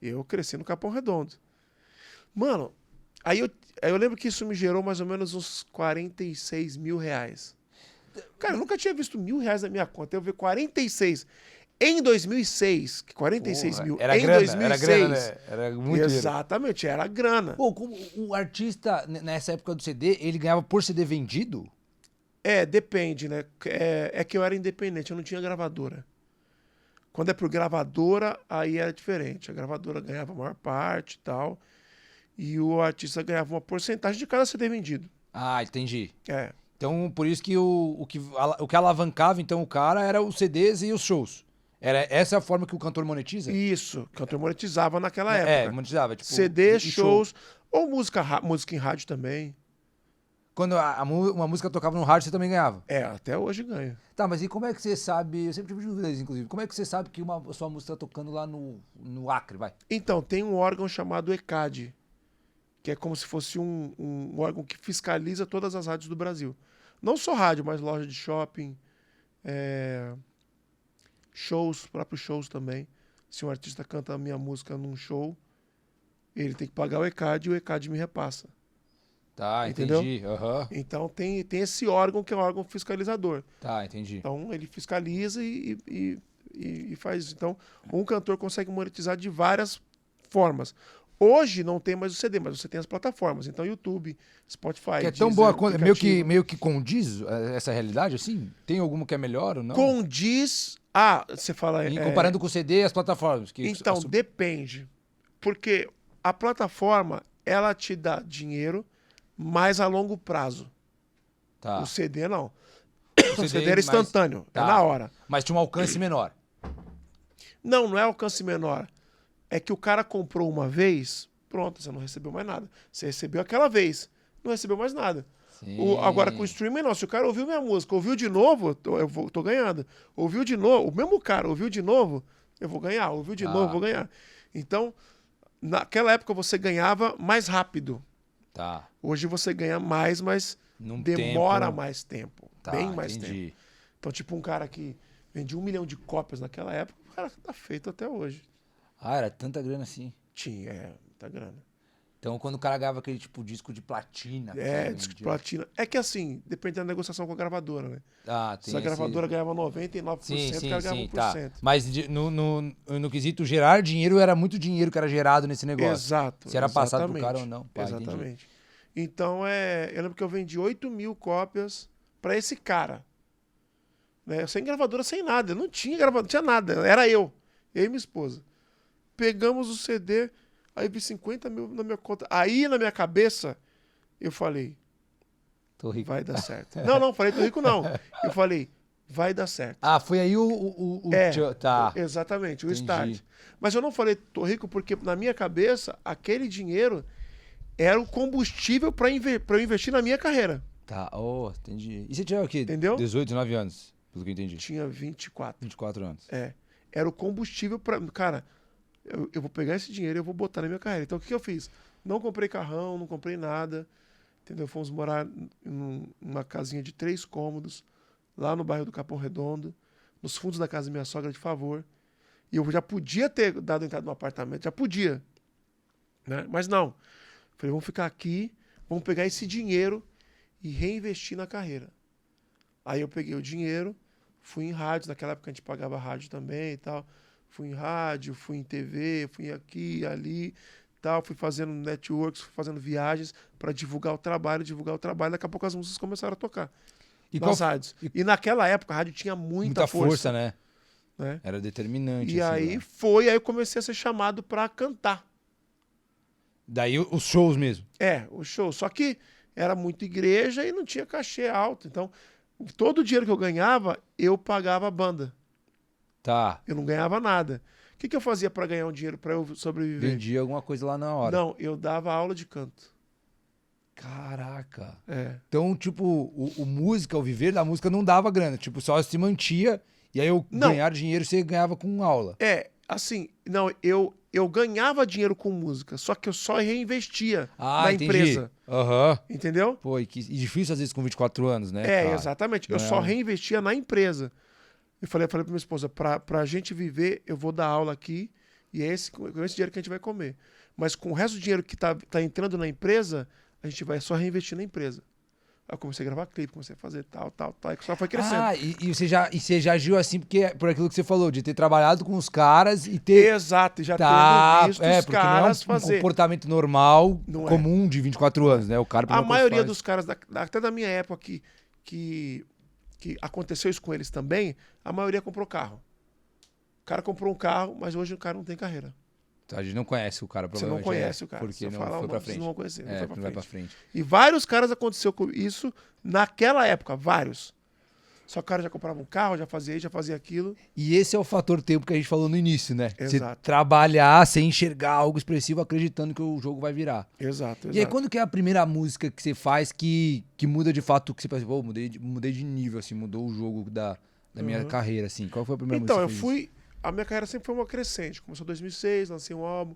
Eu cresci no Capão Redondo. Mano, aí eu lembro que isso me gerou mais ou menos uns 46 mil reais. Cara, eu nunca tinha visto R$ 1.000 na minha conta. Eu vi 46 em 2006, que 46 mil era em grana, 2006. Era grana, né? Era muito Exatamente, dinheiro. era grana. Pô, como o artista, nessa época do CD, ele ganhava por CD vendido? Depende, né? É que eu era independente, eu não tinha gravadora. Quando é por gravadora, aí era diferente. A gravadora ganhava a maior parte e tal. E o artista ganhava uma porcentagem de cada CD vendido. Ah, entendi. É. Então, por isso que o que alavancava, então, o cara era os CDs e os shows. Essa é a forma que o cantor monetiza? Isso, o cantor monetizava naquela época. Monetizava. Tipo, CD, shows, show. ou música em rádio também. Quando uma música tocava no rádio, você também ganhava? Até hoje ganha. Tá, mas e como é que você sabe... Eu sempre tive dúvidas, inclusive. Como é que você sabe que a sua música tá tocando lá no Acre, vai? Então, tem um órgão chamado ECAD, que é como se fosse um órgão que fiscaliza todas as rádios do Brasil. Não só rádio, mas loja de shopping, shows, próprios shows também. Se um artista canta a minha música num show, ele tem que pagar o ECAD e o ECAD me repassa. Tá, entendeu? Entendi. Uhum. Então tem esse órgão que é o órgão fiscalizador. Tá, entendi. Então ele fiscaliza e faz. Então um cantor consegue monetizar de várias formas. Hoje não tem mais o CD, mas você tem as plataformas. Então YouTube, Spotify, Que é tão Deezer, boa, meio que condiz essa realidade, assim? Tem alguma que é melhor ou não? Condiz. Você fala. Comparando com o CD e as plataformas. Então, depende. Porque a plataforma, ela te dá dinheiro, mas a longo prazo. Tá. O CD não. O CD é era instantâneo, tá. é na hora. Mas tinha um alcance menor. Não é alcance menor. É que o cara comprou uma vez, pronto, você não recebeu mais nada. Você recebeu aquela vez, não recebeu mais nada. Agora com o streaming não, se o cara ouviu minha música, ouviu de novo, eu tô ganhando. Ouviu de novo, o mesmo cara ouviu de novo, eu vou ganhar. Ouviu de novo, eu vou ganhar. Então, naquela época você ganhava mais rápido. Tá. Hoje você ganha mais, mas demora mais tempo. Tá, bem mais entendi. tempo. Então, tipo, um cara que vendia 1 milhão de cópias naquela época, o cara tá feito até hoje. Ah, era tanta grana assim. Tinha, muita grana. Então, quando o cara ganhava aquele tipo disco de platina... disco de platina. É que assim, depende da negociação com a gravadora, né? Ah, tem Se a gravadora ganhava 99%, o cara ganhava 1%. Tá. Mas no quesito gerar dinheiro, era muito dinheiro que era gerado nesse negócio. Exato. Se era passado pro cara ou não. Exatamente. Entendi. Então, eu lembro que eu vendi 8 mil cópias pra esse cara. Né? Sem gravadora, sem nada. Não tinha gravadora, não tinha nada. Era eu e minha esposa. Pegamos o CD, aí vi 50 mil na minha conta. Aí, na minha cabeça, eu falei... Tô rico. Vai dar certo. Não, falei tô rico não. Eu falei, vai dar certo. Ah, foi aí tá. Exatamente, o start. Mas eu não falei tô rico porque, na minha cabeça, aquele dinheiro era o combustível para eu investir na minha carreira. Tá, entendi. E você tinha o quê? Entendeu? 18, 19 anos, pelo que eu entendi. Tinha 24. 24 anos. Era o combustível para... Cara, eu vou pegar esse dinheiro e eu vou botar na minha carreira. Então, o que eu fiz? Não comprei carrão, não comprei nada. Entendeu? Fomos morar numa casinha de 3 cômodos, lá no bairro do Capão Redondo, nos fundos da casa da minha sogra, de favor. E eu já podia ter dado entrada no apartamento, já podia. Né? Mas não. Falei, vamos ficar aqui, vamos pegar esse dinheiro e reinvestir na carreira. Aí eu peguei o dinheiro, fui em rádio, naquela época a gente pagava rádio também e tal. Fui em rádio, fui em TV, fui aqui, ali, tal, fui fazendo networks, fui fazendo viagens para divulgar o trabalho. Daqui a pouco as músicas começaram a tocar nas rádios. E naquela época a rádio tinha muita força, né? Era determinante. E aí eu comecei a ser chamado para cantar. Daí os shows mesmo? Os shows. Só que era muito igreja e não tinha cachê alto. Então, todo o dinheiro que eu ganhava, eu pagava a banda. Tá. Eu não ganhava nada. O que eu fazia para ganhar um dinheiro, para eu sobreviver? Vendia alguma coisa lá na hora. Não, eu dava aula de canto. Caraca. Então, tipo, o viver da música não dava grana. Tipo, só se mantia e aí ganhar dinheiro você ganhava com aula. Assim, não, eu ganhava dinheiro com música, só que eu só reinvestia na empresa. Entendeu? Pô, e difícil às vezes com 24 anos, né? Exatamente. Eu só reinvestia na empresa. Eu falei pra minha esposa, pra gente viver, eu vou dar aula aqui E é com esse dinheiro que a gente vai comer. Mas com o resto do dinheiro que tá entrando na empresa, a gente vai só reinvestir na empresa. Aí eu comecei a gravar clipe, comecei a fazer tal, e só foi crescendo. E você já agiu assim por aquilo que você falou, de ter trabalhado com os caras e ter... Exato, já tendo visto os caras não é um fazer. Comportamento normal, Não comum de 24 anos, né? O cara a maioria dos caras, até da minha época que aconteceu isso com eles também, a maioria comprou carro. O cara comprou um carro, mas hoje o cara não tem carreira. A gente não conhece o cara, provavelmente. Você não conhece o cara. Porque não foi pra frente. Não vão conhecer, não vai pra frente. E vários caras aconteceu com isso naquela época, vários. Só que o cara já comprava um carro, já fazia aquilo. E esse é o fator tempo que a gente falou no início, né? Exato. Você trabalhar sem enxergar algo expressivo, acreditando que o jogo vai virar. Exato. E aí, quando que é a primeira música que você faz que muda de fato, que você pensa, pô, mudei de nível, assim, mudou o jogo da minha carreira, assim? Qual foi a primeira música que você fez? A minha carreira sempre foi uma crescente. Começou em 2006, lancei um álbum,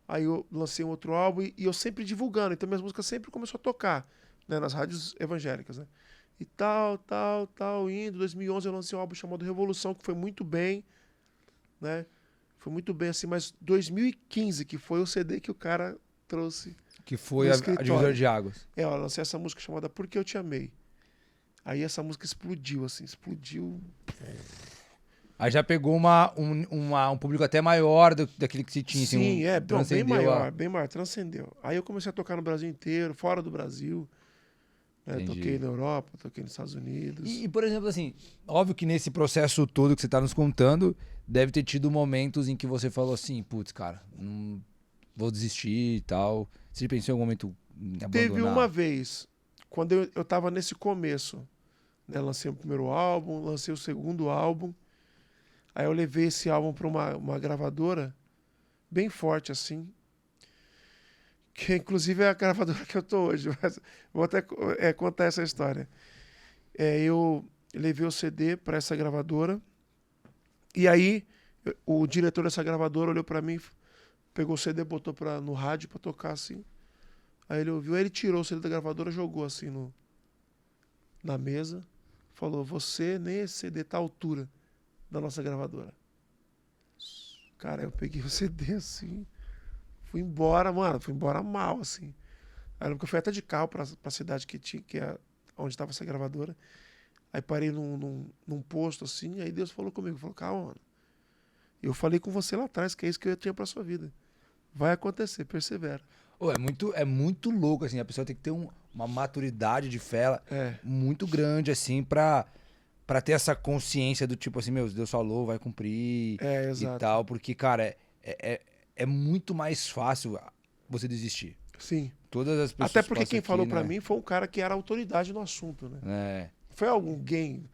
aí eu lancei um outro álbum e eu sempre divulgando. Então minhas músicas sempre começou a tocar, né, nas rádios evangélicas, né? E indo. Em 2011 eu lancei um álbum chamado Revolução, que foi muito bem, né? Foi muito bem, assim, mas 2015, que foi o CD que o cara trouxe. Que foi a Divisor de Águas. Eu lancei essa música chamada Porque Eu Te Amei. Aí essa música explodiu, assim, explodiu. Aí já pegou um público até maior daquele que se tinha. Sim, bem maior, transcendeu. Aí eu comecei a tocar no Brasil inteiro, fora do Brasil. Né? Toquei na Europa, toquei nos Estados Unidos. E, por exemplo, assim, óbvio que nesse processo todo que você está nos contando, deve ter tido momentos em que você falou assim, putz, cara, não vou desistir e tal. Você pensou em algum momento em abandonar? Teve uma vez, quando eu tava nesse começo, né? Lancei o primeiro álbum, lancei o segundo álbum. Aí eu levei esse álbum para uma gravadora bem forte, assim. Que inclusive é a gravadora que eu tô hoje. Mas vou até contar essa história. Eu levei o CD para essa gravadora. E aí o diretor dessa gravadora olhou para mim, pegou o CD, botou no rádio para tocar assim. Aí ele ouviu, aí ele tirou o CD da gravadora, jogou assim na mesa. Falou, você nem esse CD tá à altura da nossa gravadora. Cara, eu peguei o CD assim, fui embora, mano, fui embora mal, assim. Aí eu fui até de carro pra cidade que é onde estava essa gravadora. Aí parei num posto assim, aí Deus falou comigo, falou, calma, mano. Eu falei com você lá atrás, que é isso que eu tinha pra sua vida. Vai acontecer, persevera. É muito louco, assim, a pessoa tem que ter uma maturidade de fé muito grande, assim, pra ter essa consciência do tipo assim, meu, Deus falou, vai cumprir exato. E tal, porque, cara, é muito mais fácil você desistir. Sim. Todas as pessoas até porque quem falou aqui, pra né? mim foi um cara que era autoridade no assunto, né? Foi alguém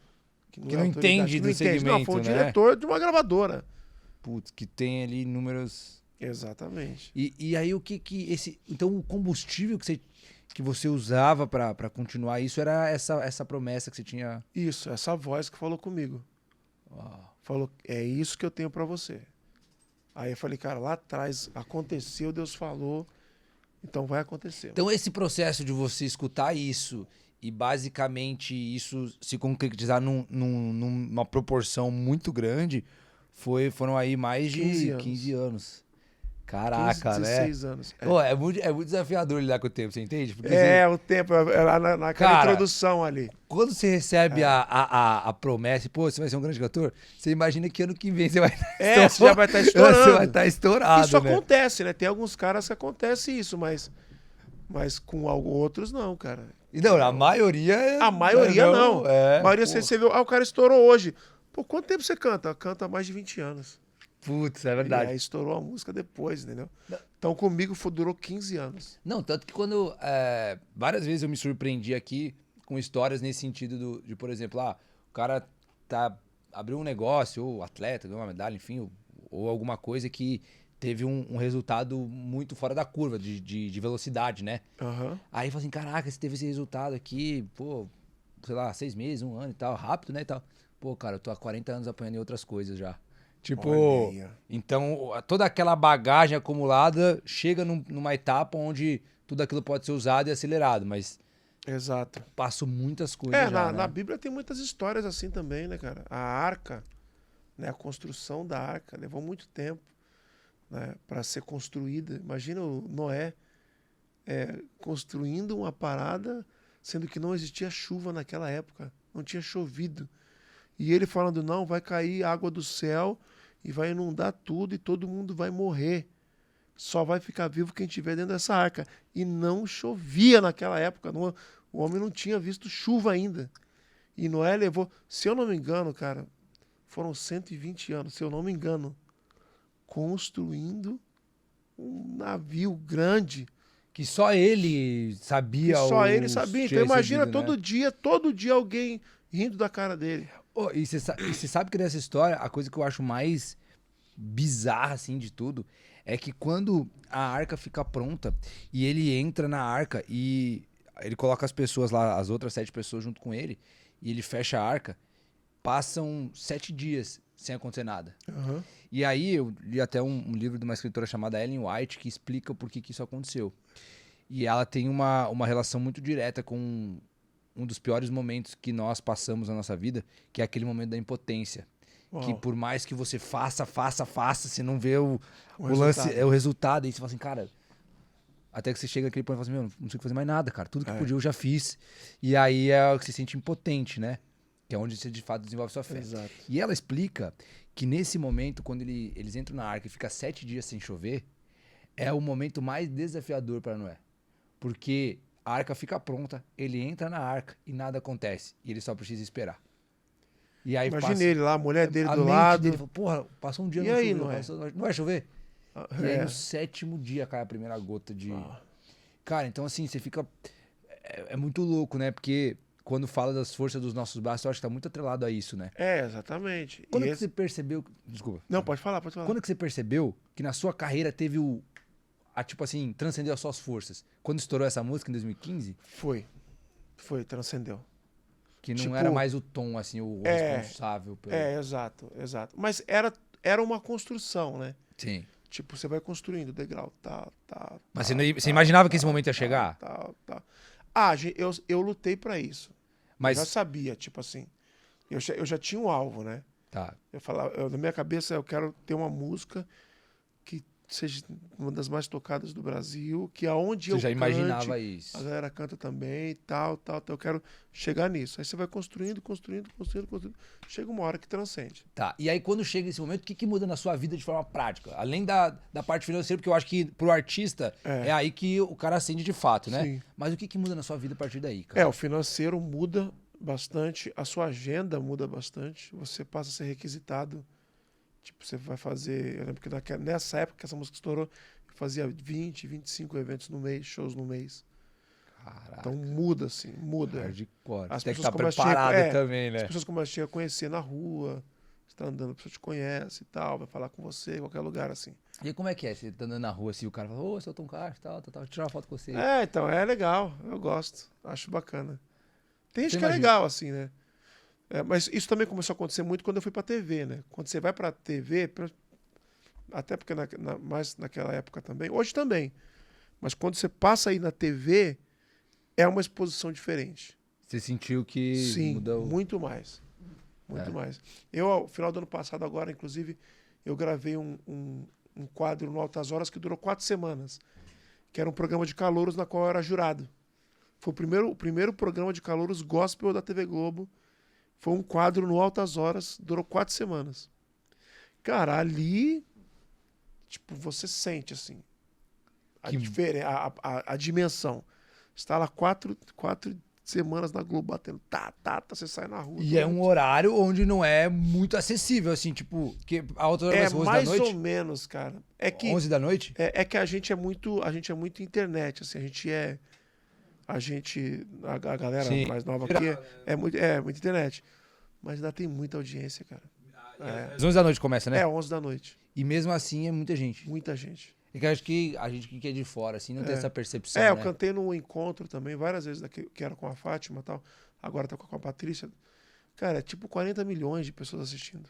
que não entende do segmento, não, foi um diretor de uma gravadora. Putz, que tem ali números... Exatamente. E aí o que esse... Então o combustível que você usava pra continuar isso era essa promessa que você tinha... Isso, essa voz que falou comigo. Falou, é isso que eu tenho pra você. Aí eu falei, cara, lá atrás aconteceu, Deus falou, então vai acontecer. Então esse processo de você escutar isso e basicamente isso se concretizar numa proporção muito grande, foram aí mais de 15 anos. Caraca, 15, 16 anos. É muito desafiador lidar com o tempo, você entende? Porque o tempo, naquela introdução ali. Quando você recebe a promessa, pô, você vai ser um grande cantor, você imagina que ano que vem você vai estar você já vai estar estourando. Você vai estar estourado, isso acontece, né? Tem alguns caras que acontece isso, mas com outros não, cara. Não, a maioria... A maioria não. A maioria você vê, o cara estourou hoje. Pô, quanto tempo você canta? Canta há mais de 20 anos. Putz, é verdade. E aí estourou a música depois, entendeu? Então comigo durou 15 anos. Não, tanto que quando... várias vezes eu me surpreendi aqui com histórias nesse sentido de, por exemplo, o cara abriu um negócio, ou atleta, ganhou uma medalha, enfim, ou alguma coisa que teve um resultado muito fora da curva, de velocidade, né? Uhum. Aí fala assim, caraca, você teve esse resultado aqui, pô, sei lá, 6 meses, 1 ano e tal, rápido, né, e tal. Pô, cara, eu tô há 40 anos apanhando em outras coisas já. Tipo, então toda aquela bagagem acumulada chega numa etapa onde tudo aquilo pode ser usado e acelerado, mas... Exato. Passo muitas coisas já, na Bíblia tem muitas histórias assim também, né, cara? A arca, né, a construção da arca levou muito tempo. né, para ser construída. Imagina o Noé construindo uma parada, sendo que não existia chuva naquela época, não tinha chovido. E ele falando, não, vai cair água do céu e vai inundar tudo e todo mundo vai morrer. Só vai ficar vivo quem estiver dentro dessa arca. E não chovia naquela época. O homem não tinha visto chuva ainda. E Noé levou, se eu não me engano, cara, foram 120 anos, se eu não me engano, construindo um navio grande. Que só ele sabia. Que só ele sabia. Então imagina recebido, né? todo dia alguém rindo da cara dele. Oh, e você sabe que nessa história, a coisa que eu acho mais bizarra, assim, de tudo, é que quando a arca fica pronta e ele entra na arca e ele coloca as pessoas lá, as outras 7 pessoas junto com ele, e ele fecha a arca, passam 7 dias sem acontecer nada. Uhum. E aí eu li até um livro de uma escritora chamada Ellen White que explica por que isso aconteceu. E ela tem uma relação muito direta com um dos piores momentos que nós passamos na nossa vida, que é aquele momento da impotência. Uau. Que por mais que você faça, você não vê o lance, o resultado. E você fala assim, cara... Até que você chega naquele ponto e fala assim, não sei fazer mais nada, cara. Tudo que podia eu já fiz. E aí é o que você se sente impotente, né? Que é onde você de fato desenvolve sua fé. Exato. E ela explica que nesse momento, quando eles entram na arca e fica 7 dias sem chover, é o momento mais desafiador para Noé. Porque a arca fica pronta, ele entra na arca e nada acontece. E ele só precisa esperar. E aí imagina ele lá, a mulher dele do lado. Dele fala, porra, passou um dia e não aí, choveu, não vai chover? E aí no 7º dia cai a primeira gota de... Cara, então assim, você fica... É muito louco, né? Porque quando fala das forças dos nossos braços, eu acho que tá muito atrelado a isso, né? Exatamente. Quando que você percebeu... Desculpa. Não, pode falar. Quando que você percebeu que na sua carreira teve tipo assim, transcendeu as suas forças? Quando estourou essa música em 2015? Foi, transcendeu. Que não era mais o Tom, assim, o responsável pelo... Exato. Mas era uma construção, né? Sim. Tipo, você vai construindo degrau, Mas você imaginava que esse momento ia chegar? Eu lutei pra isso. Mas... Eu já sabia, tipo assim. Eu já tinha um alvo, né? Tá. Eu falava, na minha cabeça, eu quero ter uma música que seja uma das mais tocadas do Brasil, que aonde eu já cante, imaginava isso. a galera canta também, tal. Eu quero chegar nisso. Aí você vai construindo. Chega uma hora que transcende. Tá, e aí quando chega esse momento, o que muda na sua vida de forma prática? Além da parte financeira, porque eu acho que pro artista é aí que o cara acende de fato, né? Sim. Mas o que muda na sua vida a partir daí, cara? O financeiro muda bastante, a sua agenda muda bastante, você passa a ser requisitado. Tipo, você vai fazer... Eu lembro que nessa época que essa música estourou, eu fazia 20, 25 eventos no mês, shows no mês. Caraca. Então muda, assim, muda. Hardcore. As tem que pessoas estar preparado também, né? As pessoas começam a conhecer na rua, você tá andando, a pessoa te conhece e tal, vai falar com você em qualquer lugar, assim. E como é que é? Você tá andando na rua assim, o cara fala, ô, seu Tom Castro, tal, tirar uma foto com você. Então, é legal, eu gosto, acho bacana. Tem gente que é legal, assim, né? Mas isso também começou a acontecer muito quando eu fui pra TV, né? Quando você vai pra TV, até porque mais naquela época também, hoje também, mas quando você passa aí na TV, é uma exposição diferente. Você sentiu que mudou? Sim, muito mais. Muito mais. Eu, ao final do ano passado, agora, inclusive, eu gravei um quadro no Altas Horas que durou 4 semanas, que era um programa de calouros na qual eu era jurado. Foi o primeiro programa de calouros gospel da TV Globo. Foi um quadro no Altas Horas, durou 4 semanas. Cara, ali, tipo, você sente, assim, a dimensão. Você está lá 4 semanas na Globo batendo, você sai na rua. E é um horário onde não é muito acessível, assim, tipo, que a outra hora vai ser 11 da noite? É mais ou menos, cara. É que 11 da noite? É que a gente é muito internet, assim, a galera mais nova aqui é muito internet. Mas ainda tem muita audiência, cara. Às 11 da noite começa, né? 11 da noite. E mesmo assim é muita gente. Muita gente. É que eu acho que a gente que é de fora, assim, não tem essa percepção, eu né? cantei no encontro também, várias vezes, que era com a Fátima e tal. Agora tá com a Patrícia. Cara, é tipo 40 milhões de pessoas assistindo.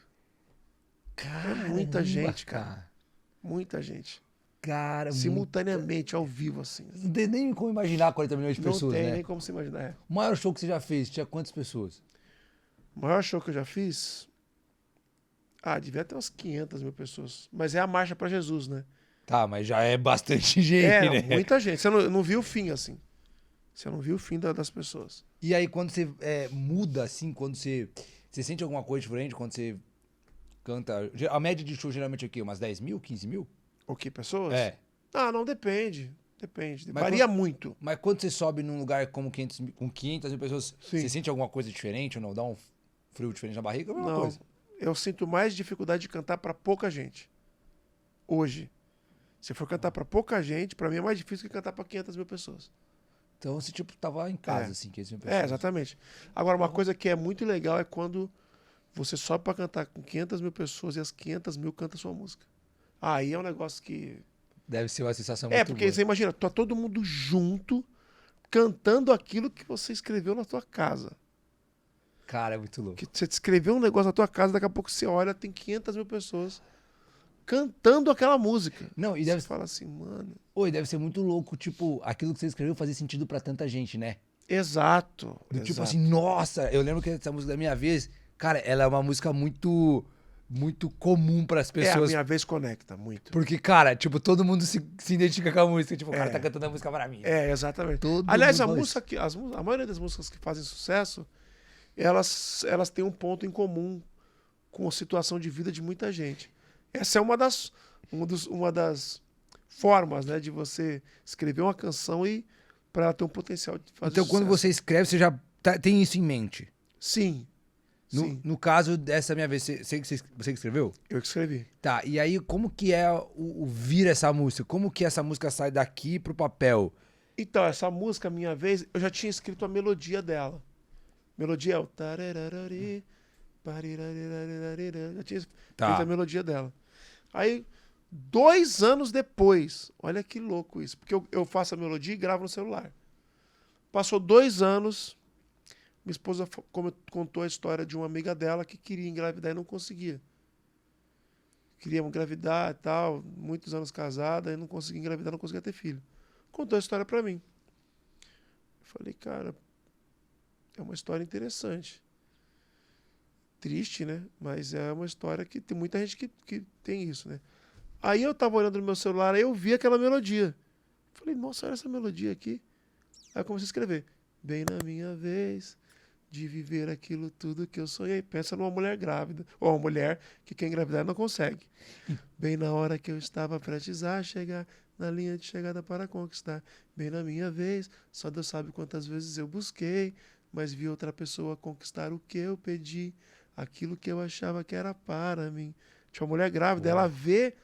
Caramba, é muita gente, cara. Muita gente. Cara, simultaneamente, ao vivo, assim. Não tem nem como imaginar 40 milhões de pessoas, né? Não tem nem como se imaginar. O maior show que você já fez, tinha quantas pessoas? O maior show que eu já fiz... Ah, devia ter umas 500 mil pessoas. Mas é a Marcha para Jesus, né? Tá, mas já é bastante gente, É, né? muita gente. Você não viu o fim, assim. Você não viu o fim das pessoas. E aí, quando você muda, assim, quando você sente alguma coisa diferente, quando você canta... A média de show geralmente é o quê? Umas 10 mil, 15 mil? O que, pessoas? É. Ah, não, depende. Depende. Mas Varia muito. Mas quando você sobe num lugar como 500 mil, com 500 mil pessoas, Sim. você sente alguma coisa diferente ou não? Dá um frio diferente na barriga? É a mesma Não, coisa. eu sinto mais dificuldade de cantar para pouca gente. Hoje. Se for cantar para pouca gente, para mim é mais difícil que cantar para 500 mil pessoas. Então você, tipo, tava em casa, É. assim, 500 mil pessoas. É, exatamente. Agora, uma coisa que é muito legal é quando você sobe para cantar com 500 mil pessoas e as 500 mil cantam sua música. Aí é um negócio que... Deve ser uma sensação É, muito porque boa. você imagina, tá todo mundo junto cantando aquilo que você escreveu na tua casa. Cara, é muito louco. Que você escreveu um negócio na tua casa, daqui a pouco você olha, tem 500 mil pessoas cantando aquela música. Não, e Você deve, fala assim, mano... oi, deve ser muito louco, tipo, aquilo que você escreveu fazer sentido pra tanta gente, né? Exato. Tipo exato. assim, nossa, eu lembro que essa música da minha vez, cara, ela é uma música muito comum pras É, a pessoas. minha vez conecta muito. Porque, cara, tipo, todo mundo se identifica com a música. Tipo, o cara É. tá cantando a música pra mim. É, exatamente. Todo Aliás, a mundo música que, a maioria das músicas que fazem sucesso, elas têm um ponto em comum com a situação de vida de muita gente. Essa é uma das formas, né, de você escrever uma canção e para ela ter um potencial de fazer Então, sucesso. quando você escreve, você já tem isso em mente. Sim. Sim. No caso dessa minha vez, você que escreveu? Eu que escrevi. Tá, e aí como que é o vir essa música? Como que essa música sai daqui pro papel? Então, essa música, minha vez, eu já tinha escrito a melodia dela. Melodia é o... tarararari, parirarirarirarira. Já tinha escrito a melodia dela. Aí, 2 anos depois, olha que louco isso, porque eu faço a melodia e gravo no celular. Passou 2 anos, minha esposa contou a história de uma amiga dela que queria engravidar e não conseguia. Queria engravidar e tal, muitos anos casada, e não conseguia engravidar, não conseguia ter filho. Contou a história pra mim. Eu falei, cara, é uma história interessante. Triste, né? Mas é uma história que tem muita gente que tem isso, né? Aí eu tava olhando no meu celular, aí eu vi aquela melodia. Falei, nossa, olha essa melodia aqui. Aí eu comecei a escrever. Bem na minha vez de viver aquilo tudo que eu sonhei. Pensa numa mulher grávida. Ou uma mulher que quer engravidar e não consegue. Bem na hora que eu estava prestes a chegar na linha de chegada para conquistar. Bem na minha vez, só Deus sabe quantas vezes eu busquei, mas vi outra pessoa conquistar o que eu pedi, aquilo que eu achava que era para mim. Tinha uma mulher grávida, ela vê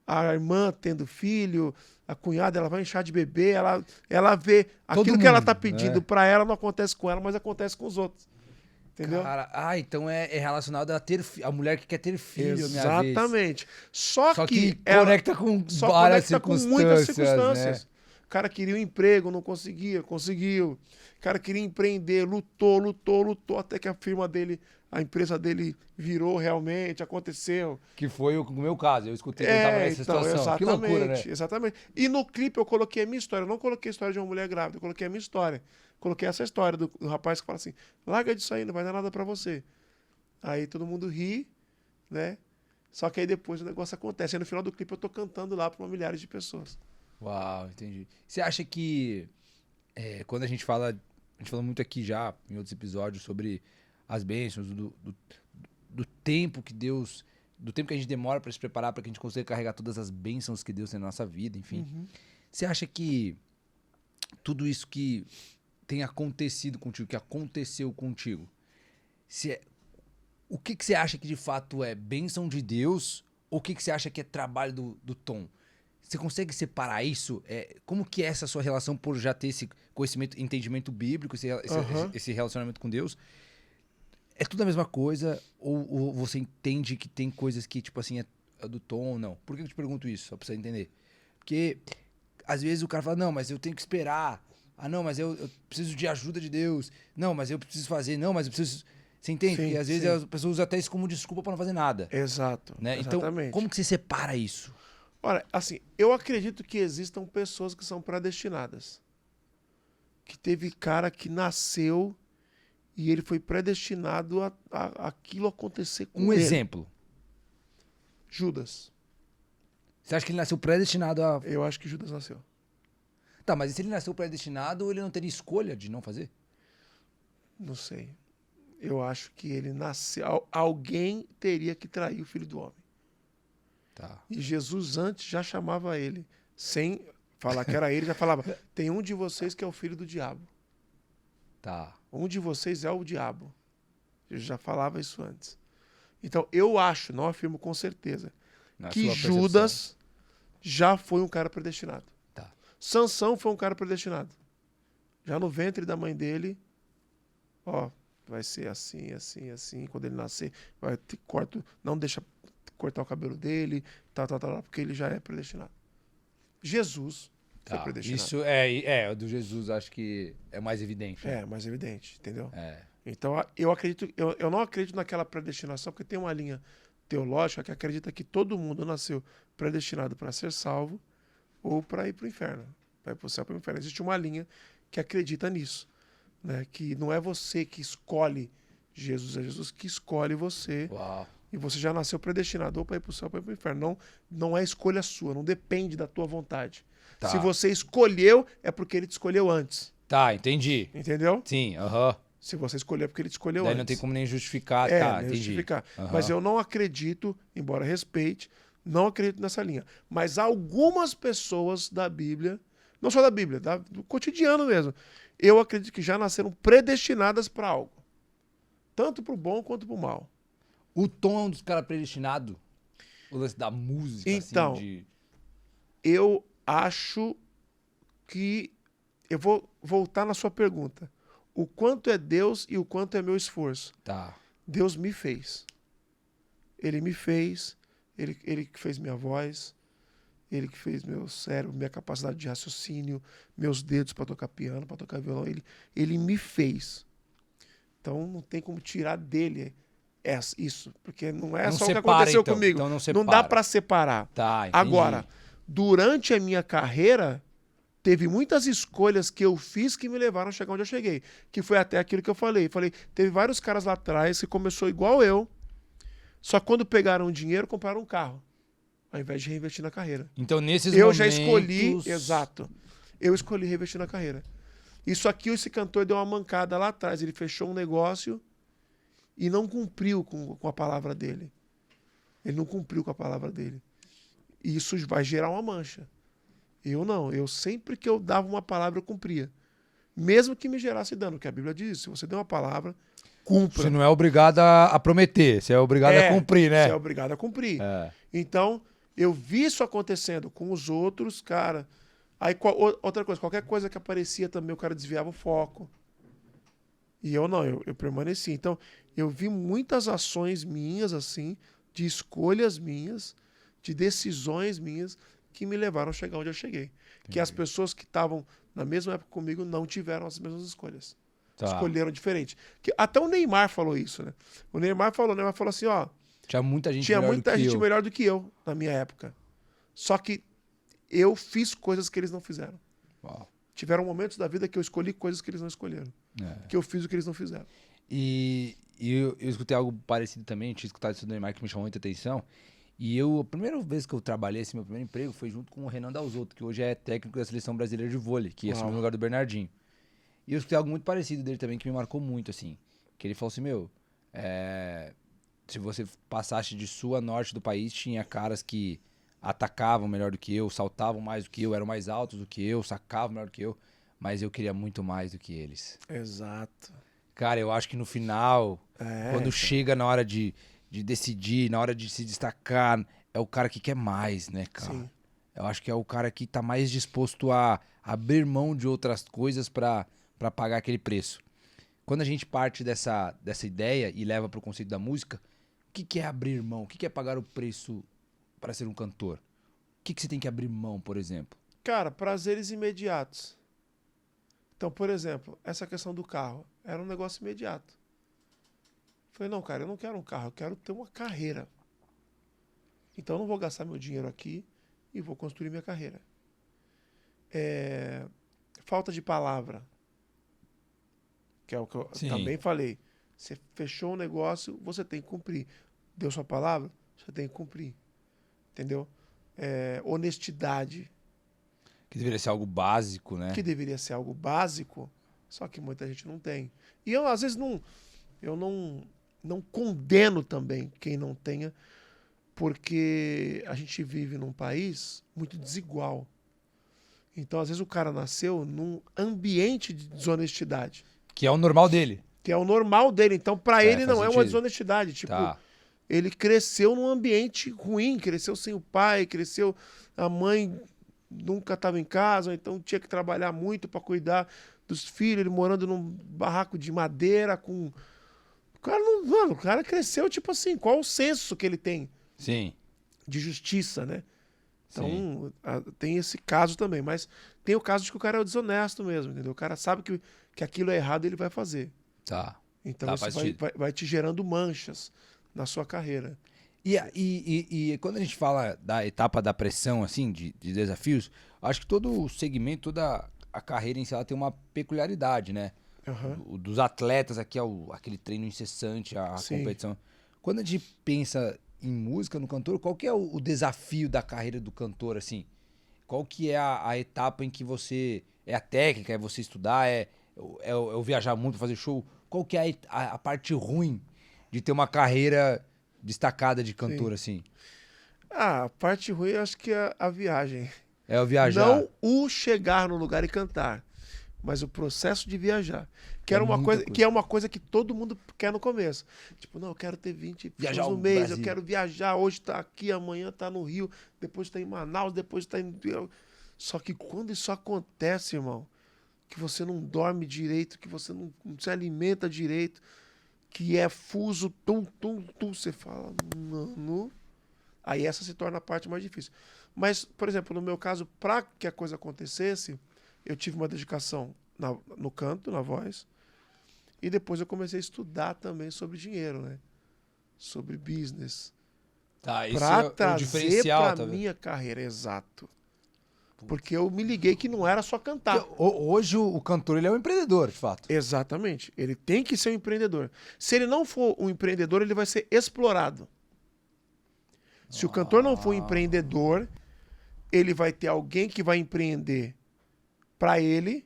a irmã tendo filho, a cunhada, ela vai inchar de bebê, ela vê aquilo que ela tá pedindo pra ela, não acontece com ela, mas acontece com os outros. Entendeu? Cara, então é relacionado a ter a mulher que quer ter filho, minha vez. Exatamente. Só que conecta com várias circunstâncias, com muitas circunstâncias. né? O cara queria um emprego, não conseguia, conseguiu. O cara queria empreender, lutou, até que a firma dele, a empresa dele virou realmente, aconteceu. Que foi o meu caso, eu escutei quando tava nessa situação. Exatamente, Que loucura, né? Exatamente. E no clipe eu coloquei a minha história, eu não coloquei a história de uma mulher grávida, eu coloquei a minha história. Coloquei essa história do rapaz que fala assim, larga disso aí, não vai dar nada pra você. Aí todo mundo ri, né? Só que aí depois o negócio acontece. Aí no final do clipe eu tô cantando lá pra milhares de pessoas. Uau, entendi. Você acha que quando a gente falou muito aqui já, em outros episódios, sobre as bênçãos, do tempo que Deus, do tempo que a gente demora para se preparar para que a gente consiga carregar todas as bênçãos que Deus tem na nossa vida, enfim. Você acha que tudo isso que tem acontecido contigo, que aconteceu contigo, o que você acha que de fato é bênção de Deus ou o que você acha que é trabalho do Tom? Você consegue separar isso? Como que é essa sua relação por já ter esse conhecimento, entendimento bíblico, esse relacionamento com Deus? É tudo a mesma coisa? Ou você entende que tem coisas que, tipo assim, é do Tom ou não? Por que eu te pergunto isso? Só pra você entender. Porque, às vezes, o cara fala, não, mas eu tenho que esperar. Ah, não, mas eu preciso de ajuda de Deus. Não, mas eu preciso fazer. Não, mas eu preciso... Você entende? Sim, e às vezes as pessoas usam até isso como desculpa pra não fazer nada. Exato. Né? Exatamente. Então, como que você separa isso? Olha, assim, eu acredito que existam pessoas que são predestinadas. Que teve cara que nasceu e ele foi predestinado a aquilo acontecer com ele. Um exemplo. Judas. Você acha que ele nasceu predestinado a... Eu acho que Judas nasceu. Tá, mas e se ele nasceu predestinado, ele não teria escolha de não fazer? Não sei. Eu acho que ele nasceu... Alguém teria que trair o Filho do Homem. Tá. E Jesus antes já chamava ele, sem falar que era ele, já falava, tem um de vocês que é o filho do diabo. Tá. Um de vocês é o diabo. Eu já falava isso antes. Então, eu acho, não afirmo com certeza, Na que sua percepção. Judas já foi um cara predestinado. Tá. Sansão foi um cara predestinado. Já no ventre da mãe dele, ó, vai ser assim, assim, assim. Quando ele nascer, não deixa cortar o cabelo dele, porque ele já é predestinado. Jesus foi predestinado. Isso o do Jesus acho que é mais evidente. Né? É, mais evidente, entendeu? É. Então, eu não acredito naquela predestinação, porque tem uma linha teológica que acredita que todo mundo nasceu predestinado para ser salvo ou para ir para o inferno, para ir para o céu, para o inferno. Existe uma linha que acredita nisso, né? Que não é você que escolhe Jesus, é Jesus que escolhe você. Uau. E você já nasceu predestinado ou para ir para o céu ou para ir para o inferno. Não é escolha sua, não depende da tua vontade. Tá. Se você escolheu, é porque ele te escolheu antes. Tá, entendi. Entendeu? Sim, aham. Se você escolheu, é porque ele te escolheu Daí antes. não tem como nem justificar. É, Tá, nem entendi. justificar. Aham. Mas eu não acredito, embora respeite, não acredito nessa linha. Mas algumas pessoas da Bíblia, não só da Bíblia, do cotidiano mesmo, eu acredito que já nasceram predestinadas para algo. Tanto para o bom quanto para o mal. O Tom é um dos caras predestinados? O lance da música, Então, assim, eu acho que... Eu vou voltar na sua pergunta. O quanto é Deus e o quanto é meu esforço? Tá. Deus me fez. Ele me fez. Ele que fez minha voz. Ele que fez meu cérebro, minha capacidade de raciocínio, meus dedos para tocar piano, para tocar violão. Ele me fez. Então não tem como tirar dele isso. Porque não é Não só separa, o que aconteceu então. comigo. Então não separa. Não dá para separar. Tá, entendi. Agora, durante a minha carreira, teve muitas escolhas que eu fiz que me levaram a chegar onde eu cheguei. Que foi até aquilo que eu falei. Teve vários caras lá atrás que começou igual eu, só que quando pegaram dinheiro, compraram um carro, ao invés de reinvestir na carreira. Então nesses Eu momentos... já escolhi, exato, eu escolhi reinvestir na carreira. Isso aqui, esse cantor deu uma mancada lá atrás. Ele fechou um negócio e não cumpriu com a palavra dele. Ele não cumpriu com a palavra dele. E isso vai gerar uma mancha. Eu não. Eu sempre que eu dava uma palavra, eu cumpria. Mesmo que me gerasse dano, que a Bíblia diz. Se você deu uma palavra, cumpra. Você não é obrigado a prometer, você é obrigado a cumprir, né? Você é obrigado a cumprir. É. Então, eu vi isso acontecendo com os outros, cara. Aí, outra coisa, qualquer coisa que aparecia também, o cara desviava o foco. E eu não, eu permaneci. Então, eu vi muitas ações minhas, assim, de escolhas minhas, de decisões minhas, que me levaram a chegar onde eu cheguei. Entendi. Que as pessoas que estavam na mesma época comigo não tiveram as mesmas escolhas. Tá. Escolheram diferente. Que até o Neymar falou isso, né? O Neymar falou assim, ó... Tinha muita gente melhor do que eu na minha época. Só que eu fiz coisas que eles não fizeram. Uau. Tiveram momentos da vida que eu escolhi coisas que eles não escolheram. Que eu fiz o que eles não fizeram. E eu escutei algo parecido também, eu tinha escutado isso do Neymar que me chamou muita atenção. E a primeira vez que eu trabalhei, esse meu primeiro emprego, foi junto com o Renan Dalzotto, que hoje é técnico da Seleção Brasileira de Vôlei, que assumiu o lugar do Bernardinho. E eu escutei algo muito parecido dele também, que me marcou muito, assim. Que ele falou assim, se você passasse de sul a norte do país, tinha caras que atacavam melhor do que eu, saltavam mais do que eu, eram mais altos do que eu, sacavam melhor do que eu, mas eu queria muito mais do que eles. Exato. Cara, eu acho que no final, quando chega na hora de decidir, na hora de se destacar, é o cara que quer mais, né, cara? Sim. Eu acho que é o cara que tá mais disposto a abrir mão de outras coisas pra pagar aquele preço. Quando a gente parte dessa ideia e leva pro conceito da música, o que é abrir mão? O que é pagar o preço para ser um cantor? O que você tem que abrir mão, por exemplo? Cara, prazeres imediatos. Então, por exemplo, essa questão do carro era um negócio imediato. Falei, não, cara, eu não quero um carro, eu quero ter uma carreira. Então eu não vou gastar meu dinheiro aqui e vou construir minha carreira. Falta de palavra. Que é o que eu também falei. Você fechou um negócio, você tem que cumprir. Deu sua palavra, você tem que cumprir. entendeu? Honestidade, Que deveria ser algo básico, né? que deveria ser algo básico, só que muita gente não tem. E eu, às vezes, eu não condeno também quem não tenha, porque a gente vive num país muito desigual. Então, às vezes, o cara nasceu num ambiente de desonestidade, Que é o normal dele. que é o normal dele. Então, para ele, Faz não é uma sentido. desonestidade. Tipo, Tá. ele cresceu num ambiente ruim, cresceu sem o pai, cresceu... A mãe nunca estava em casa, ou então tinha que trabalhar muito para cuidar dos filhos, ele morando num barraco de madeira com... O cara não... Mano, o cara cresceu, tipo assim, qual o senso que ele tem Sim. de justiça, né? Sim. Então, tem esse caso também, mas tem o caso de que o cara é desonesto mesmo, entendeu? O cara sabe que aquilo é errado e ele vai fazer. Tá. Então, Tá, isso faz vai, sentido. vai te gerando manchas na sua carreira. E quando a gente fala da etapa da pressão, assim, de desafios, acho que todo o segmento, toda a carreira em si, ela tem uma peculiaridade, né? Aham. Dos atletas aqui, aquele treino incessante, a Sim. competição. Quando a gente pensa em música no cantor, qual que é o desafio da carreira do cantor, assim? Qual que é a etapa em que você... É a técnica, é você estudar, é o viajar muito pra fazer show? Qual que é a parte ruim de ter uma carreira destacada de cantor, assim? A parte ruim eu acho que é a viagem. É o viajar. Não o chegar no lugar e cantar, mas o processo de viajar. Que, É era uma muita coisa, coisa. que é uma coisa que todo mundo quer no começo. Tipo, não, eu quero ter 20 Viajar shows no o mês, Brasil. eu quero viajar, hoje tá aqui, amanhã tá no Rio, depois tá em Manaus, depois tá em... Só que quando isso acontece, irmão, que você não dorme direito, que você não se alimenta direito, que é fuso, você fala, mano... Aí essa se torna a parte mais difícil. Mas, por exemplo, no meu caso, para que a coisa acontecesse, eu tive uma dedicação no canto, na voz, e depois eu comecei a estudar também sobre dinheiro, né? Sobre business. Tá, isso Para é o trazer diferencial, para tá vendo? minha carreira, exato. Porque eu me liguei que não era só cantar. Porque hoje o cantor, ele é um empreendedor, de fato. Exatamente. Ele tem que ser um empreendedor. Se ele não for um empreendedor, ele vai ser explorado. Se o cantor não for empreendedor, ele vai ter alguém que vai empreender para ele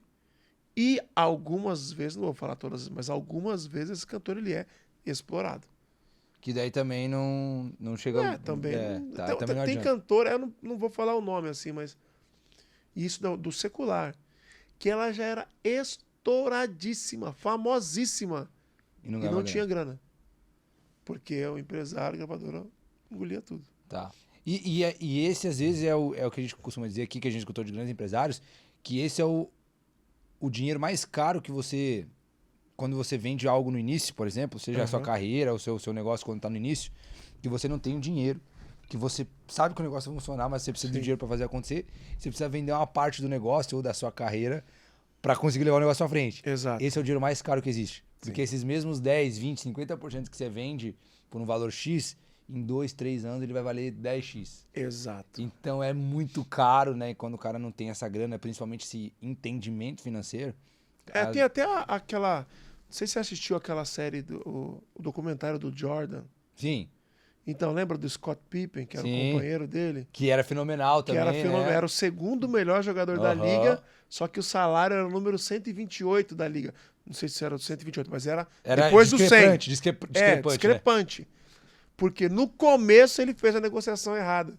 e algumas vezes, não vou falar todas, mas algumas vezes esse cantor ele é explorado. Que daí também não chega... Também. Também não Tem adianta. cantor, eu não vou falar o nome assim, mas isso do secular, que ela já era estouradíssima, famosíssima E não e ganhava não grana. tinha grana. Porque o empresário, a gravadora, engolia tudo. Tá. E esse, às vezes, é o que a gente costuma dizer aqui, que a gente escutou de grandes empresários, que esse é o dinheiro mais caro que você... Quando você vende algo no início, por exemplo, seja a sua Aham. carreira, o seu negócio quando está no início, que você não tem o dinheiro, que você sabe que o negócio vai funcionar, mas você precisa do Sim. dinheiro para fazer acontecer, você precisa vender uma parte do negócio ou da sua carreira para conseguir levar o negócio à frente. Exato. Esse é o dinheiro mais caro que existe. Porque esses mesmos 10, 20, 50% que você vende por um valor X, em 2, 3 anos ele vai valer 10x. Exato. Então é muito caro, né? Quando o cara não tem essa grana, principalmente esse entendimento financeiro. Tem até aquela... Não sei se você assistiu aquela série, o documentário do Jordan. Sim, Então, lembra do Scott Pippen, que era o Sim. companheiro dele? que era fenomenal Que também, era fenomenal. né? Era o segundo melhor jogador da Aham. liga, só que o salário era o número 128 da liga. Não sei se era o 128, mas era Era depois do 100. discrepante, né? Discrepante. Porque no começo ele fez a negociação errada.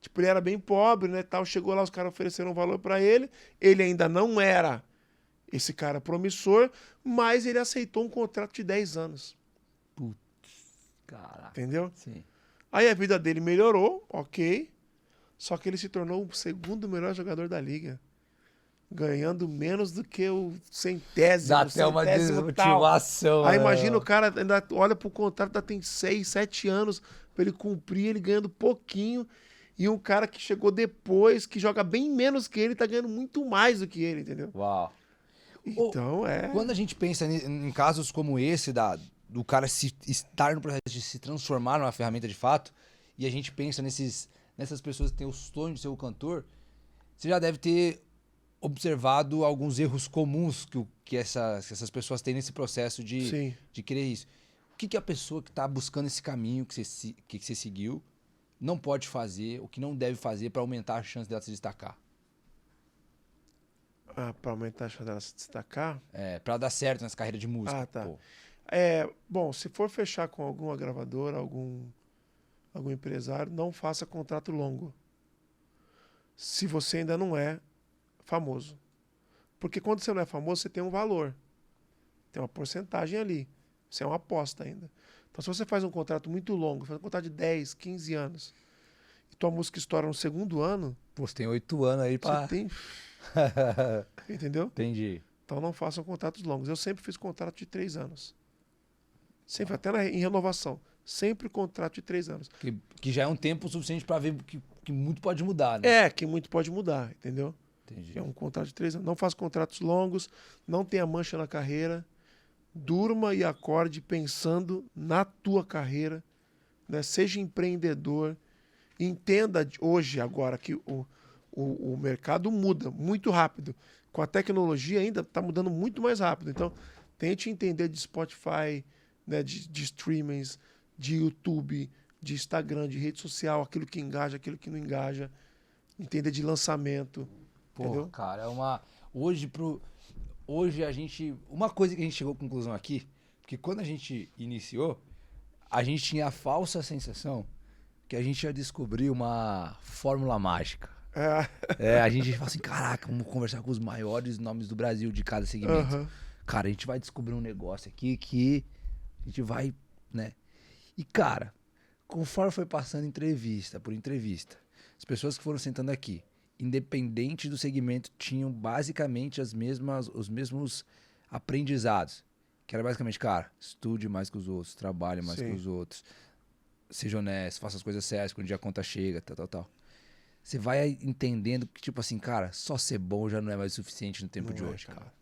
Tipo, ele era bem pobre, né, tal. Chegou lá, os caras ofereceram um valor pra ele. Ele ainda não era esse cara promissor, mas ele aceitou um contrato de 10 anos. Caraca. Entendeu? Sim. Aí a vida dele melhorou, ok. Só que ele se tornou o segundo melhor jogador da liga. Ganhando menos do que o centésimo. Dá até uma centésimo tal. desmotivação. Aí né? imagina o cara ainda olha pro contrato, ainda tem 6, 7 anos pra ele cumprir, ele ganhando pouquinho. E um cara que chegou depois, que joga bem menos que ele, tá ganhando muito mais do que ele, entendeu? Uau. Então Quando a gente pensa em casos como esse, do cara estar no processo de se transformar numa ferramenta de fato, e a gente pensa nessas pessoas que têm o sonho de ser o cantor, você já deve ter observado alguns erros comuns que essas pessoas têm nesse processo Sim. de querer isso. O que a pessoa que está buscando esse caminho que você seguiu não pode fazer, o que não deve fazer para aumentar a chance dela se destacar? Para aumentar a chance dela se destacar? Para dar certo nessa carreira de música. Tá. Pô. Bom, se for fechar com alguma gravadora, algum empresário, não faça contrato longo. Se você ainda não é famoso. Porque quando você não é famoso, você tem um valor. Tem uma porcentagem ali. Você é uma aposta ainda. Então, se você faz um contrato muito longo, faz um contrato de 10, 15 anos, e tua música estoura no segundo ano, Pô, você tem 8 anos aí pra... você tem... Entendeu? Entendi. Então, não façam contratos longos. Eu sempre fiz contrato de 3 anos. Sempre, até em renovação. Sempre contrato de 3 anos. Que já é um tempo suficiente para ver que muito pode mudar, né? Que muito pode mudar, entendeu? Entendi. É um contrato de 3 anos. Não faça contratos longos, não tenha mancha na carreira. Durma e acorde pensando na tua carreira, né? Seja empreendedor. Entenda hoje, agora, que o mercado muda muito rápido. Com a tecnologia ainda está mudando muito mais rápido. Então, tente entender de Spotify, né? de streamings, de YouTube, de Instagram, de rede social, aquilo que engaja, aquilo que não engaja. Entender de lançamento. Pô, entendeu? cara, Hoje a gente... Uma coisa que a gente chegou à conclusão aqui, porque quando a gente iniciou, a gente tinha a falsa sensação que a gente ia descobrir uma fórmula mágica. A gente fala assim, caraca, vamos conversar com os maiores nomes do Brasil de cada segmento. Uhum. Cara, a gente vai descobrir um negócio aqui que a gente vai, né? E, cara, conforme foi passando entrevista por entrevista, as pessoas que foram sentando aqui, independente do segmento, tinham basicamente os mesmos aprendizados. Que era basicamente, cara, estude mais que os outros, trabalhe mais que os outros, seja honesto, faça as coisas sérias quando a conta chega, tal. Você vai entendendo que, tipo assim, cara, só ser bom já não é mais o suficiente no tempo de hoje, cara.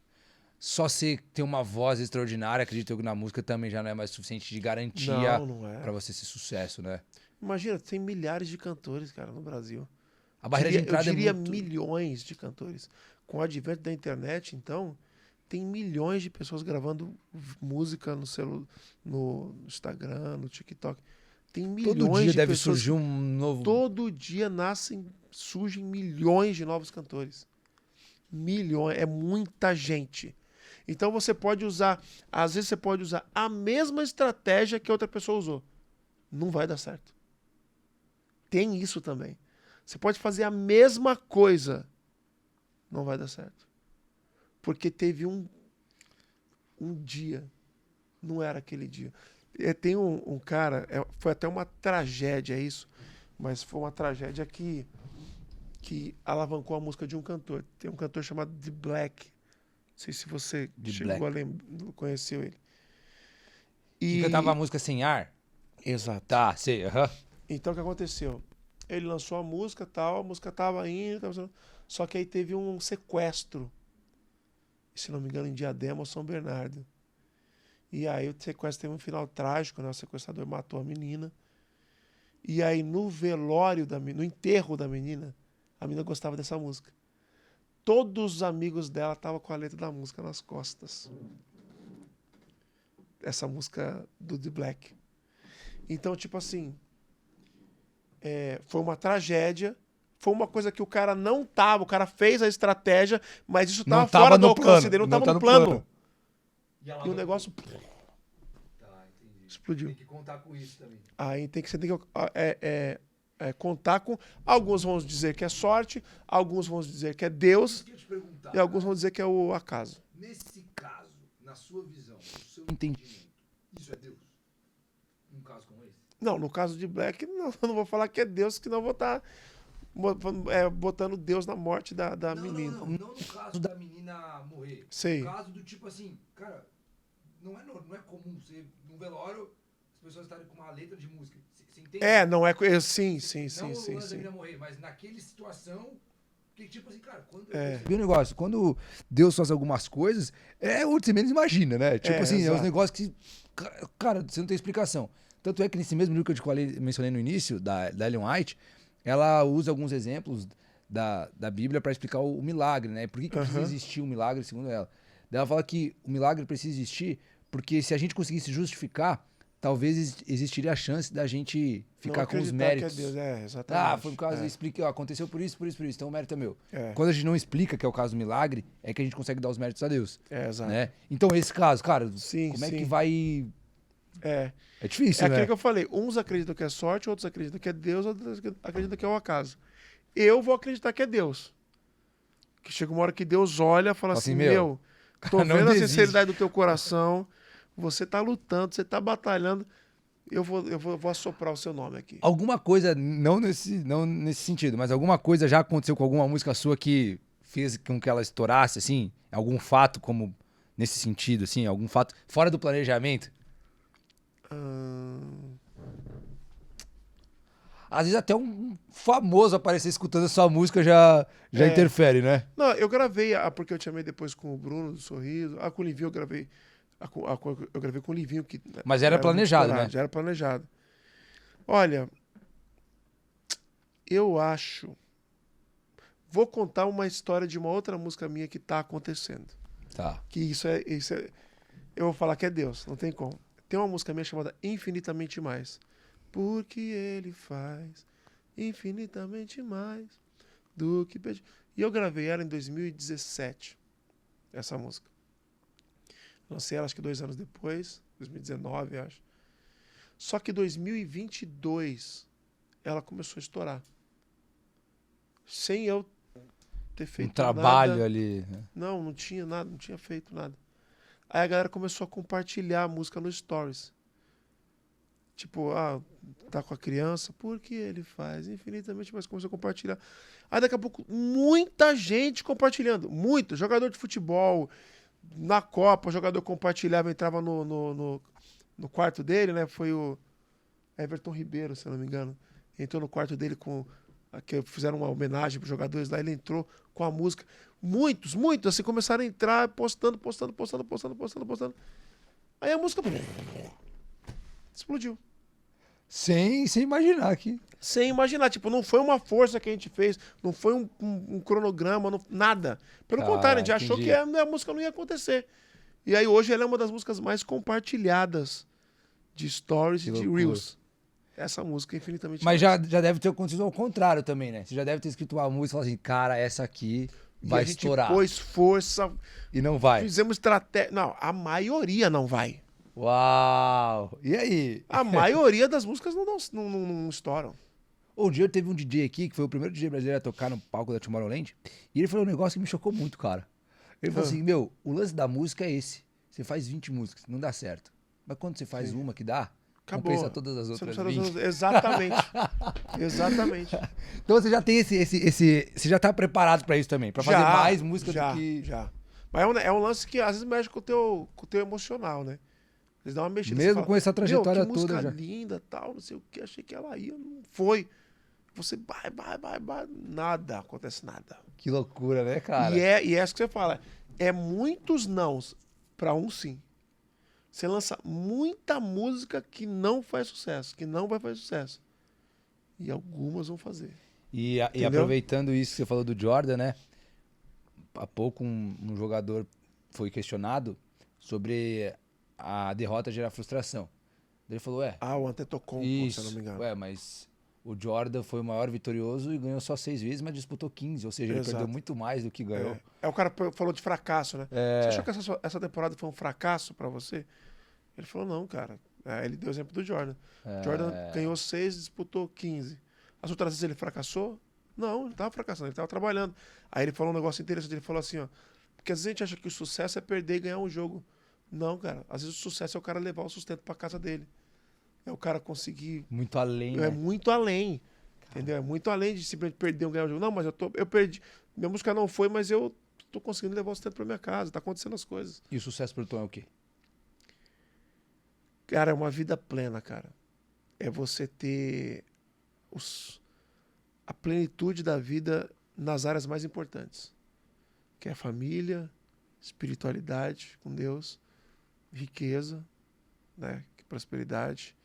Só você ter uma voz extraordinária, acredito eu, que na música também já não é mais o suficiente de garantia pra você ser sucesso, né? Imagina, tem milhares de cantores, cara, no Brasil. A barreira de entrada eu diria é muito... milhões de cantores. Com o advento da internet, então, tem milhões de pessoas gravando música no Instagram, no TikTok. Tem milhões de pessoas. Todo dia deve surgir um novo... Todo dia surgem milhões de novos cantores. Milhões, é muita gente. Então você pode usar, às vezes você pode usar a mesma estratégia que outra pessoa usou. Não vai dar certo. Tem isso também. Você pode fazer a mesma coisa. Não vai dar certo. Porque teve um dia. Não era aquele dia. Tem um cara, foi até uma tragédia isso, mas foi uma tragédia que alavancou a música de um cantor. Tem um cantor chamado The Black. Não sei se você chegou a conheceu ele. Que cantava a música Sem Ar? Exato. Tá, sei. Então o que aconteceu? Ele lançou a música, tal, a música tava indo, só que aí teve um sequestro. Se não me engano, em Diadema ou São Bernardo. E aí o sequestro teve um final trágico, né? O sequestrador matou a menina. E aí no velório no enterro da menina, a menina gostava dessa música. Todos os amigos dela estavam com a letra da música nas costas. Essa música do The Black. Então, tipo assim, foi uma tragédia, foi uma coisa que o cara não tava, o cara fez a estratégia, mas isso tava fora do alcance dele, não tava no plano. E o negócio explodiu. Tem que contar com isso também. Aí você tem que contar com... Alguns vão dizer que é sorte, alguns vão dizer que é Deus, e alguns vão dizer que é o acaso. Nesse caso, na sua visão, no seu entendimento, isso é Deus? Num caso como esse? Não, no caso de Black, não, eu não vou falar que é Deus, que não vou estar botando Deus na morte da menina. Não no caso da menina morrer. Sei. No caso do tipo assim, cara, não é comum você, num velório, as pessoas estarem com uma letra de música. Você entende? Não é... Sim. Não o lance da menina morrer, mas naquela situação... Que tipo assim, cara, quando o negócio, quando Deus faz algumas coisas, é o que você menos imagina, né? Tipo assim, exato. É uns negócios que, cara, você não tem explicação. Tanto é que nesse mesmo livro que eu mencionei no início, da Ellen White, ela usa alguns exemplos da Bíblia para explicar o milagre, né? Por que precisa existir um milagre, segundo ela? Daí ela fala que o milagre precisa existir porque se a gente conseguisse justificar talvez existiria a chance da gente ficar com os méritos. Que é Deus. Exatamente. Foi por causa, expliquei, aconteceu por isso, então o mérito é meu. É. Quando a gente não explica que é o caso do milagre, é que a gente consegue dar os méritos a Deus. Exato. Né? Então, esse caso, cara, sim, como é que vai... É difícil, né? aquilo que eu falei, uns acreditam que é sorte, outros acreditam que é Deus, outros acreditam que é o acaso. Eu vou acreditar que é Deus. Que chega uma hora que Deus olha e fala assim, tô vendo a sinceridade do teu coração, você tá lutando, você tá batalhando, eu vou assoprar o seu nome aqui. Alguma coisa, não nesse sentido, mas alguma coisa já aconteceu com alguma música sua que fez com que ela estourasse, assim? Algum fato como nesse sentido, assim? Algum fato fora do planejamento? Às vezes até um famoso aparecer escutando a sua música já interfere, né? Não, eu gravei, porque eu te amei depois com o Bruno do Sorriso, com o Livinho eu gravei, eu gravei com o Livinho. Mas era planejado, né? Já era planejado. Olha, eu acho... Vou contar uma história de uma outra música minha que tá acontecendo. Tá. Que isso é... Eu vou falar que é Deus, não tem como. Tem uma música minha chamada Infinitamente Mais. Porque ele faz infinitamente mais do que pedi. E eu gravei ela em 2017, essa música. Lancei ela acho que 2 anos depois, 2019, acho. Só que 2022 ela começou a estourar. Sem eu ter feito trabalho nada. ali. Né? Não tinha nada, não tinha feito nada. Aí a galera começou a compartilhar a música no Stories. Tipo, tá com a criança, porque ele faz infinitamente mais, começou a compartilhar. Aí daqui a pouco, muita gente compartilhando. Muito. Jogador de futebol, na Copa, o jogador compartilhava, entrava no quarto dele, né? Foi o Everton Ribeiro, se eu não me engano. Entrou no quarto dele que fizeram uma homenagem para os jogadores lá, ele entrou com a música. Muitos, assim, começaram a entrar, postando. Aí a música explodiu. Sem imaginar que... Sem imaginar, tipo, não foi uma força que a gente fez, não foi um cronograma, nada. Pelo contrário, a gente achou que a música não ia acontecer. E aí hoje ela é uma das músicas mais compartilhadas de stories e de reels. Essa música é infinitamente mais. Já deve ter acontecido ao contrário também, né? Você já deve ter escrito uma música e falado assim, cara, essa aqui vai estourar. A gente pôs força. E não vai. Fizemos estratégia. Não, a maioria não vai. Uau! E aí? A maioria das músicas não estouram. Um dia teve um DJ aqui, que foi o primeiro DJ brasileiro a tocar no palco da Tomorrowland, e ele falou um negócio que me chocou muito, cara. Ele falou assim, o lance da música é esse. Você faz 20 músicas, não dá certo. Mas quando você faz uma que dá, acabou. Compensa todas as outras 20. Exatamente. Exatamente. Então você já tem você já tá preparado pra isso também, pra fazer mais música do que... Já. Mas é um lance que às vezes mexe com o teu emocional, né? Eles dão uma mexida. Mesmo com essa trajetória que toda música já. linda, tal, não sei o que, achei que ela ia, não foi. Você vai, nada, acontece nada. Que loucura, né, cara? E é isso que você fala, é muitos nãos pra um sim. Você lança muita música que não faz sucesso, que não vai fazer sucesso. E algumas vão fazer. E aproveitando isso que você falou do Jordan, né? Há pouco um jogador foi questionado sobre a derrota gerar frustração. Ele falou, o Antetokounmpo, se eu não me engano. Mas o Jordan foi o maior vitorioso e ganhou só 6 vezes, mas disputou 15. Ou seja, ele perdeu muito mais do que ganhou. O cara falou de fracasso, né? Você achou que essa temporada foi um fracasso pra você? Ele falou, não, cara. Ele deu o exemplo do Jordan. Jordan ganhou 6, disputou 15. As outras vezes ele fracassou? Não, ele tava fracassando, ele tava trabalhando. Aí ele falou um negócio interessante, ele falou assim, porque às vezes a gente acha que o sucesso é perder e ganhar um jogo. Não, cara. Às vezes o sucesso é o cara levar o sustento pra casa dele. É o cara conseguir... Muito além, né? Muito além. Cara. Entendeu? É muito além de simplesmente perder ou ganhar um jogo. Não, mas eu perdi. Minha música não foi, mas eu tô conseguindo levar o sustento pra minha casa. Tá acontecendo as coisas. E o sucesso pro Tom é o quê? Cara, é uma vida plena, cara. É você ter a plenitude da vida nas áreas mais importantes. Que é a família, espiritualidade com Deus, riqueza, né? Prosperidade.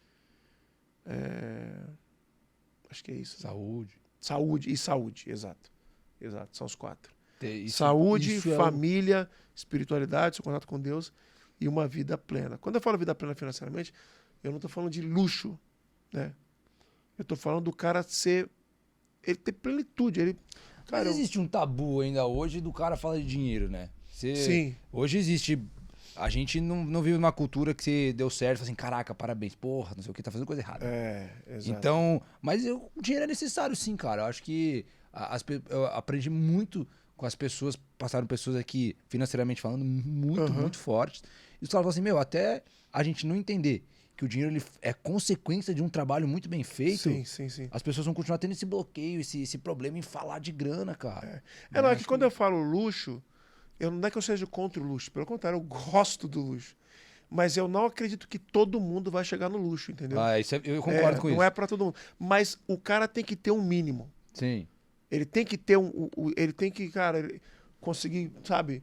Acho que é isso. Saúde, exato. São os 4. Saúde, família, espiritualidade, seu contato com Deus e uma vida plena. Quando eu falo vida plena financeiramente, Eu não tô falando de luxo, né? Eu tô falando do cara ser... Ele ter plenitude. Ele, cara, Mas existe um tabu ainda hoje do cara falar de dinheiro, né? Sim. Hoje existe... A gente não vive numa cultura que você deu certo, fala assim, caraca, parabéns, porra, não sei o que, tá fazendo coisa errada. Exato. Então, mas o dinheiro é necessário sim, cara. Eu acho que eu aprendi muito com as pessoas, passaram pessoas aqui, financeiramente falando, muito fortes. E os caras falam assim, meu, até a gente não entender que o dinheiro ele é consequência de um trabalho muito bem feito, Sim. as pessoas vão continuar tendo esse bloqueio, esse problema em falar de grana, cara. Não, é que quando eu falo luxo, não é que eu seja contra o luxo, pelo contrário, eu gosto do luxo. Mas eu não acredito que todo mundo vai chegar no luxo, entendeu? Eu concordo com isso. Não é pra todo mundo. Mas o cara tem que ter um mínimo. Sim. Ele tem que ter ele tem que, cara, conseguir, sabe,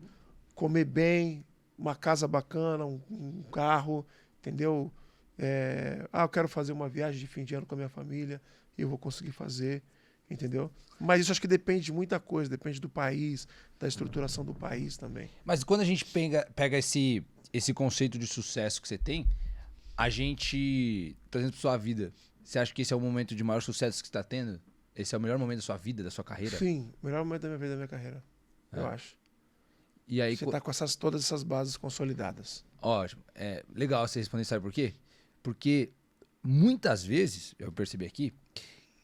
comer bem, uma casa bacana, um carro, entendeu? Eu quero fazer uma viagem de fim de ano com a minha família, eu vou conseguir fazer, entendeu? Mas isso acho que depende de muita coisa, depende do país, da estruturação do país também. Mas quando a gente pega esse conceito de sucesso que você tem, a gente, trazendo pra sua vida, você acha que esse é o momento de maior sucesso que você está tendo? Esse é o melhor momento da sua vida, da sua carreira? Sim, o melhor momento da minha vida, da minha carreira, eu acho. E aí, você tá com todas essas bases consolidadas. Ótimo. É legal você responder, sabe por quê? Porque muitas vezes, eu percebi aqui,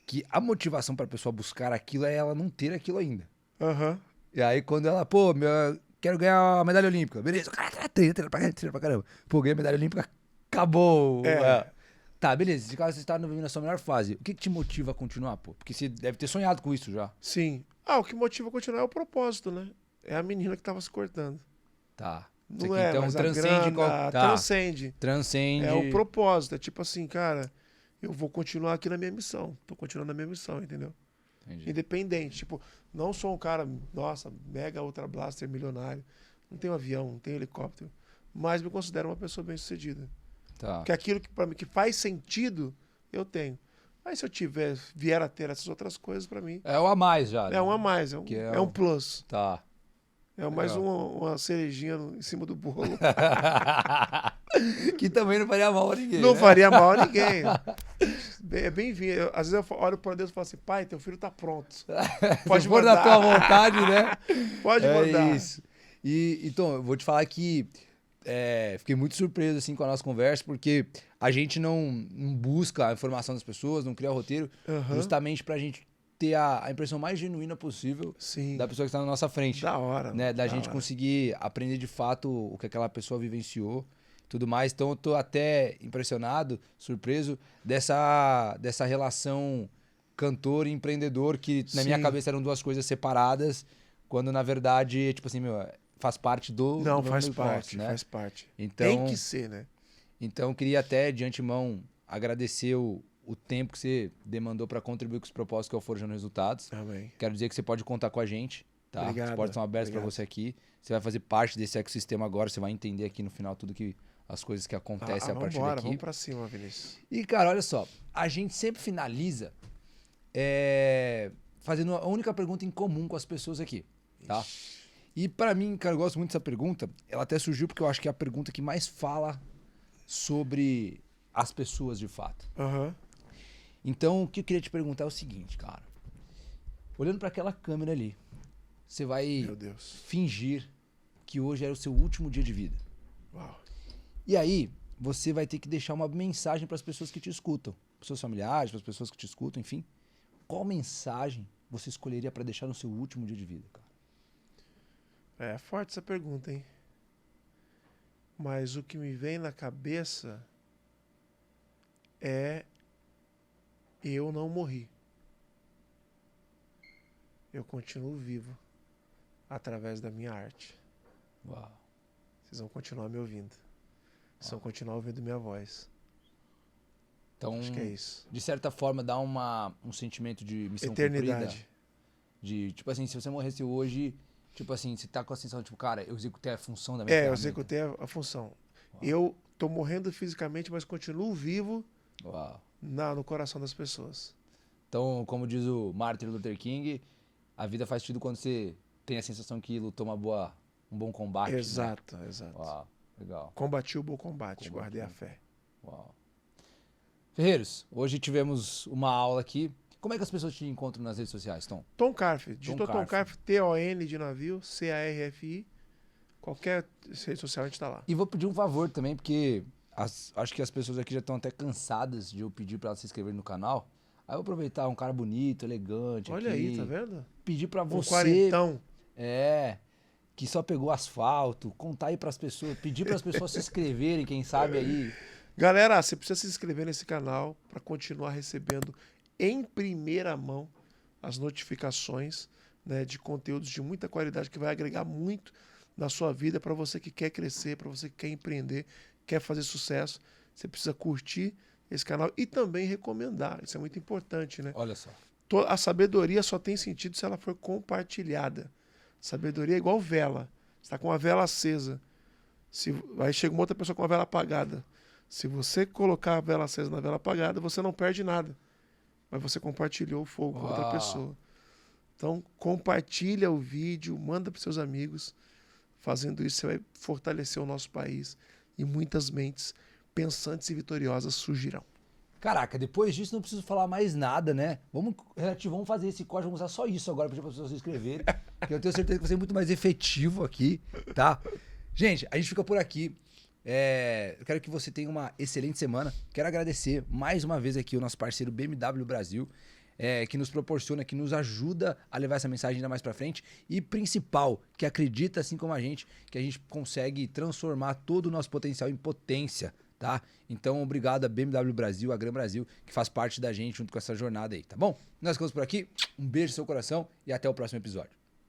que a motivação para a pessoa buscar aquilo é ela não ter aquilo ainda. E aí quando ela, quero ganhar a medalha olímpica. Beleza, o cara treina pra caramba. Pô, ganhei a medalha olímpica, acabou. Tá, beleza. Esse cara você está vivendo a sua melhor fase. O que te motiva a continuar, pô? Porque você deve ter sonhado com isso já. Sim. O que motiva a continuar é o propósito, né? É a menina que tava se cortando. Tá. Não é, então mas transcende transcende. É o propósito. É tipo assim, cara, eu vou continuar aqui na minha missão. Tô continuando na minha missão, entendeu? Entendi. Independente. Tipo, não sou um cara, nossa, mega ultra blaster milionário. Não tenho avião, não tenho helicóptero. Mas me considero uma pessoa bem-sucedida. Tá. Porque aquilo que para mim que faz sentido, eu tenho. Aí se eu vier a ter essas outras coisas, para mim... É um a mais já. É um a mais, é um plus. Tá. É mais uma cerejinha em cima do bolo. Que também não faria mal a ninguém. Não faria mal a ninguém. É bem-vindo. Às vezes eu olho para Deus e falo assim, pai, teu filho tá pronto. Pode mandar. Da tua vontade, né? Pode mandar. Isso. Então, eu vou te falar que fiquei muito surpreso assim, com a nossa conversa, porque a gente não busca a informação das pessoas, não cria o roteiro, justamente pra gente ter a impressão mais genuína possível da pessoa que está na nossa frente. Da hora. Né? Da gente conseguir aprender de fato o que aquela pessoa vivenciou, tudo mais. Então eu tô até impressionado, surpreso dessa relação cantor e empreendedor, que na minha cabeça eram duas coisas separadas, quando na verdade, tipo assim, faz parte do... Não, do faz parte, negócio, né? Faz parte. Então, tem que ser, né? Então, queria até, de antemão, agradecer o tempo que você demandou para contribuir com os propósitos que é o Forjando Resultados. Amém. Quero dizer que você pode contar com a gente, tá? Obrigado, As portas estão abertas para você aqui. Você vai fazer parte desse ecossistema agora, você vai entender aqui no final tudo que as coisas que acontecem a partir daqui. Vamos para cima, Vinícius. E, cara, olha só, a gente sempre finaliza fazendo a única pergunta em comum com as pessoas aqui, tá? E para mim, cara, eu gosto muito dessa pergunta. Ela até surgiu porque eu acho que é a pergunta que mais fala sobre as pessoas de fato. Então, o que eu queria te perguntar é o seguinte, cara. Olhando para aquela câmera ali, você vai fingir que hoje era o seu último dia de vida. Uau. E aí, você vai ter que deixar uma mensagem para as pessoas que te escutam, para os seus familiares, para as pessoas que te escutam, enfim. Qual mensagem você escolheria para deixar no seu último dia de vida, cara? É forte essa pergunta, hein? Mas o que me vem na cabeça é: eu não morri. Eu continuo vivo através da minha arte. Uau. Vocês vão continuar me ouvindo. Vocês vão continuar ouvindo minha voz. Então, acho que é isso. De certa forma, dá um sentimento de missão eternidade. Cumprida. De, tipo assim, se você morresse hoje, tipo assim, você tá com a sensação, tipo, cara, eu executei a função da minha ferramenta. Eu executei a função. Uau. Eu tô morrendo fisicamente, mas continuo vivo no coração das pessoas. Então, como diz o Martin Luther King, a vida faz sentido quando você tem a sensação que lutou um bom combate. Exato, né? exato. Uau, legal. Combati o bom combate, guardei a fé. Uau. Ferreiros, hoje tivemos uma aula aqui. Como é que as pessoas te encontram nas redes sociais, Tom? Tom Carf. Digitou Tom Carf, T-O-N de navio, C-A-R-F-I. Qualquer rede social a gente tá lá. E vou pedir um favor também, porque acho que as pessoas aqui já estão até cansadas de eu pedir pra elas se inscreverem no canal. Aí eu vou aproveitar, um cara bonito, elegante. Olha aqui, aí, tá vendo? Pedir pra Um você. quarentão. Que só pegou asfalto, contar aí pras pessoas, pedir pras pessoas se inscreverem, quem sabe aí. Galera, você precisa se inscrever nesse canal para continuar recebendo em primeira mão as notificações, né, de conteúdos de muita qualidade que vai agregar muito na sua vida para você que quer crescer, para você que quer empreender, quer fazer sucesso. Você precisa curtir esse canal e também recomendar. Isso é muito importante, né? Olha só. A sabedoria só tem sentido se ela for compartilhada. Sabedoria é igual vela. Você está com uma vela acesa. Aí chega uma outra pessoa com uma vela apagada. Se você colocar a vela acesa na vela apagada, você não perde nada. Mas você compartilhou o fogo com outra pessoa. Então, compartilha o vídeo, manda para seus amigos. Fazendo isso, você vai fortalecer o nosso país. E muitas mentes pensantes e vitoriosas surgirão. Caraca, depois disso não preciso falar mais nada, né? Vamos fazer esse código, vamos usar só isso agora para as pessoas se inscreverem. Que eu tenho certeza que vai ser muito mais efetivo aqui, tá? Gente, a gente fica por aqui. Eu quero que você tenha uma excelente semana. Quero agradecer mais uma vez aqui o nosso parceiro BMW Brasil, que nos proporciona, que nos ajuda a levar essa mensagem ainda mais pra frente e principal, que acredita assim como a gente, que a gente consegue transformar todo o nosso potencial em potência, tá? Então, obrigado a BMW Brasil, a Gran Brasil, que faz parte da gente junto com essa jornada aí, tá bom? Nós ficamos por aqui, um beijo no seu coração e até o próximo episódio.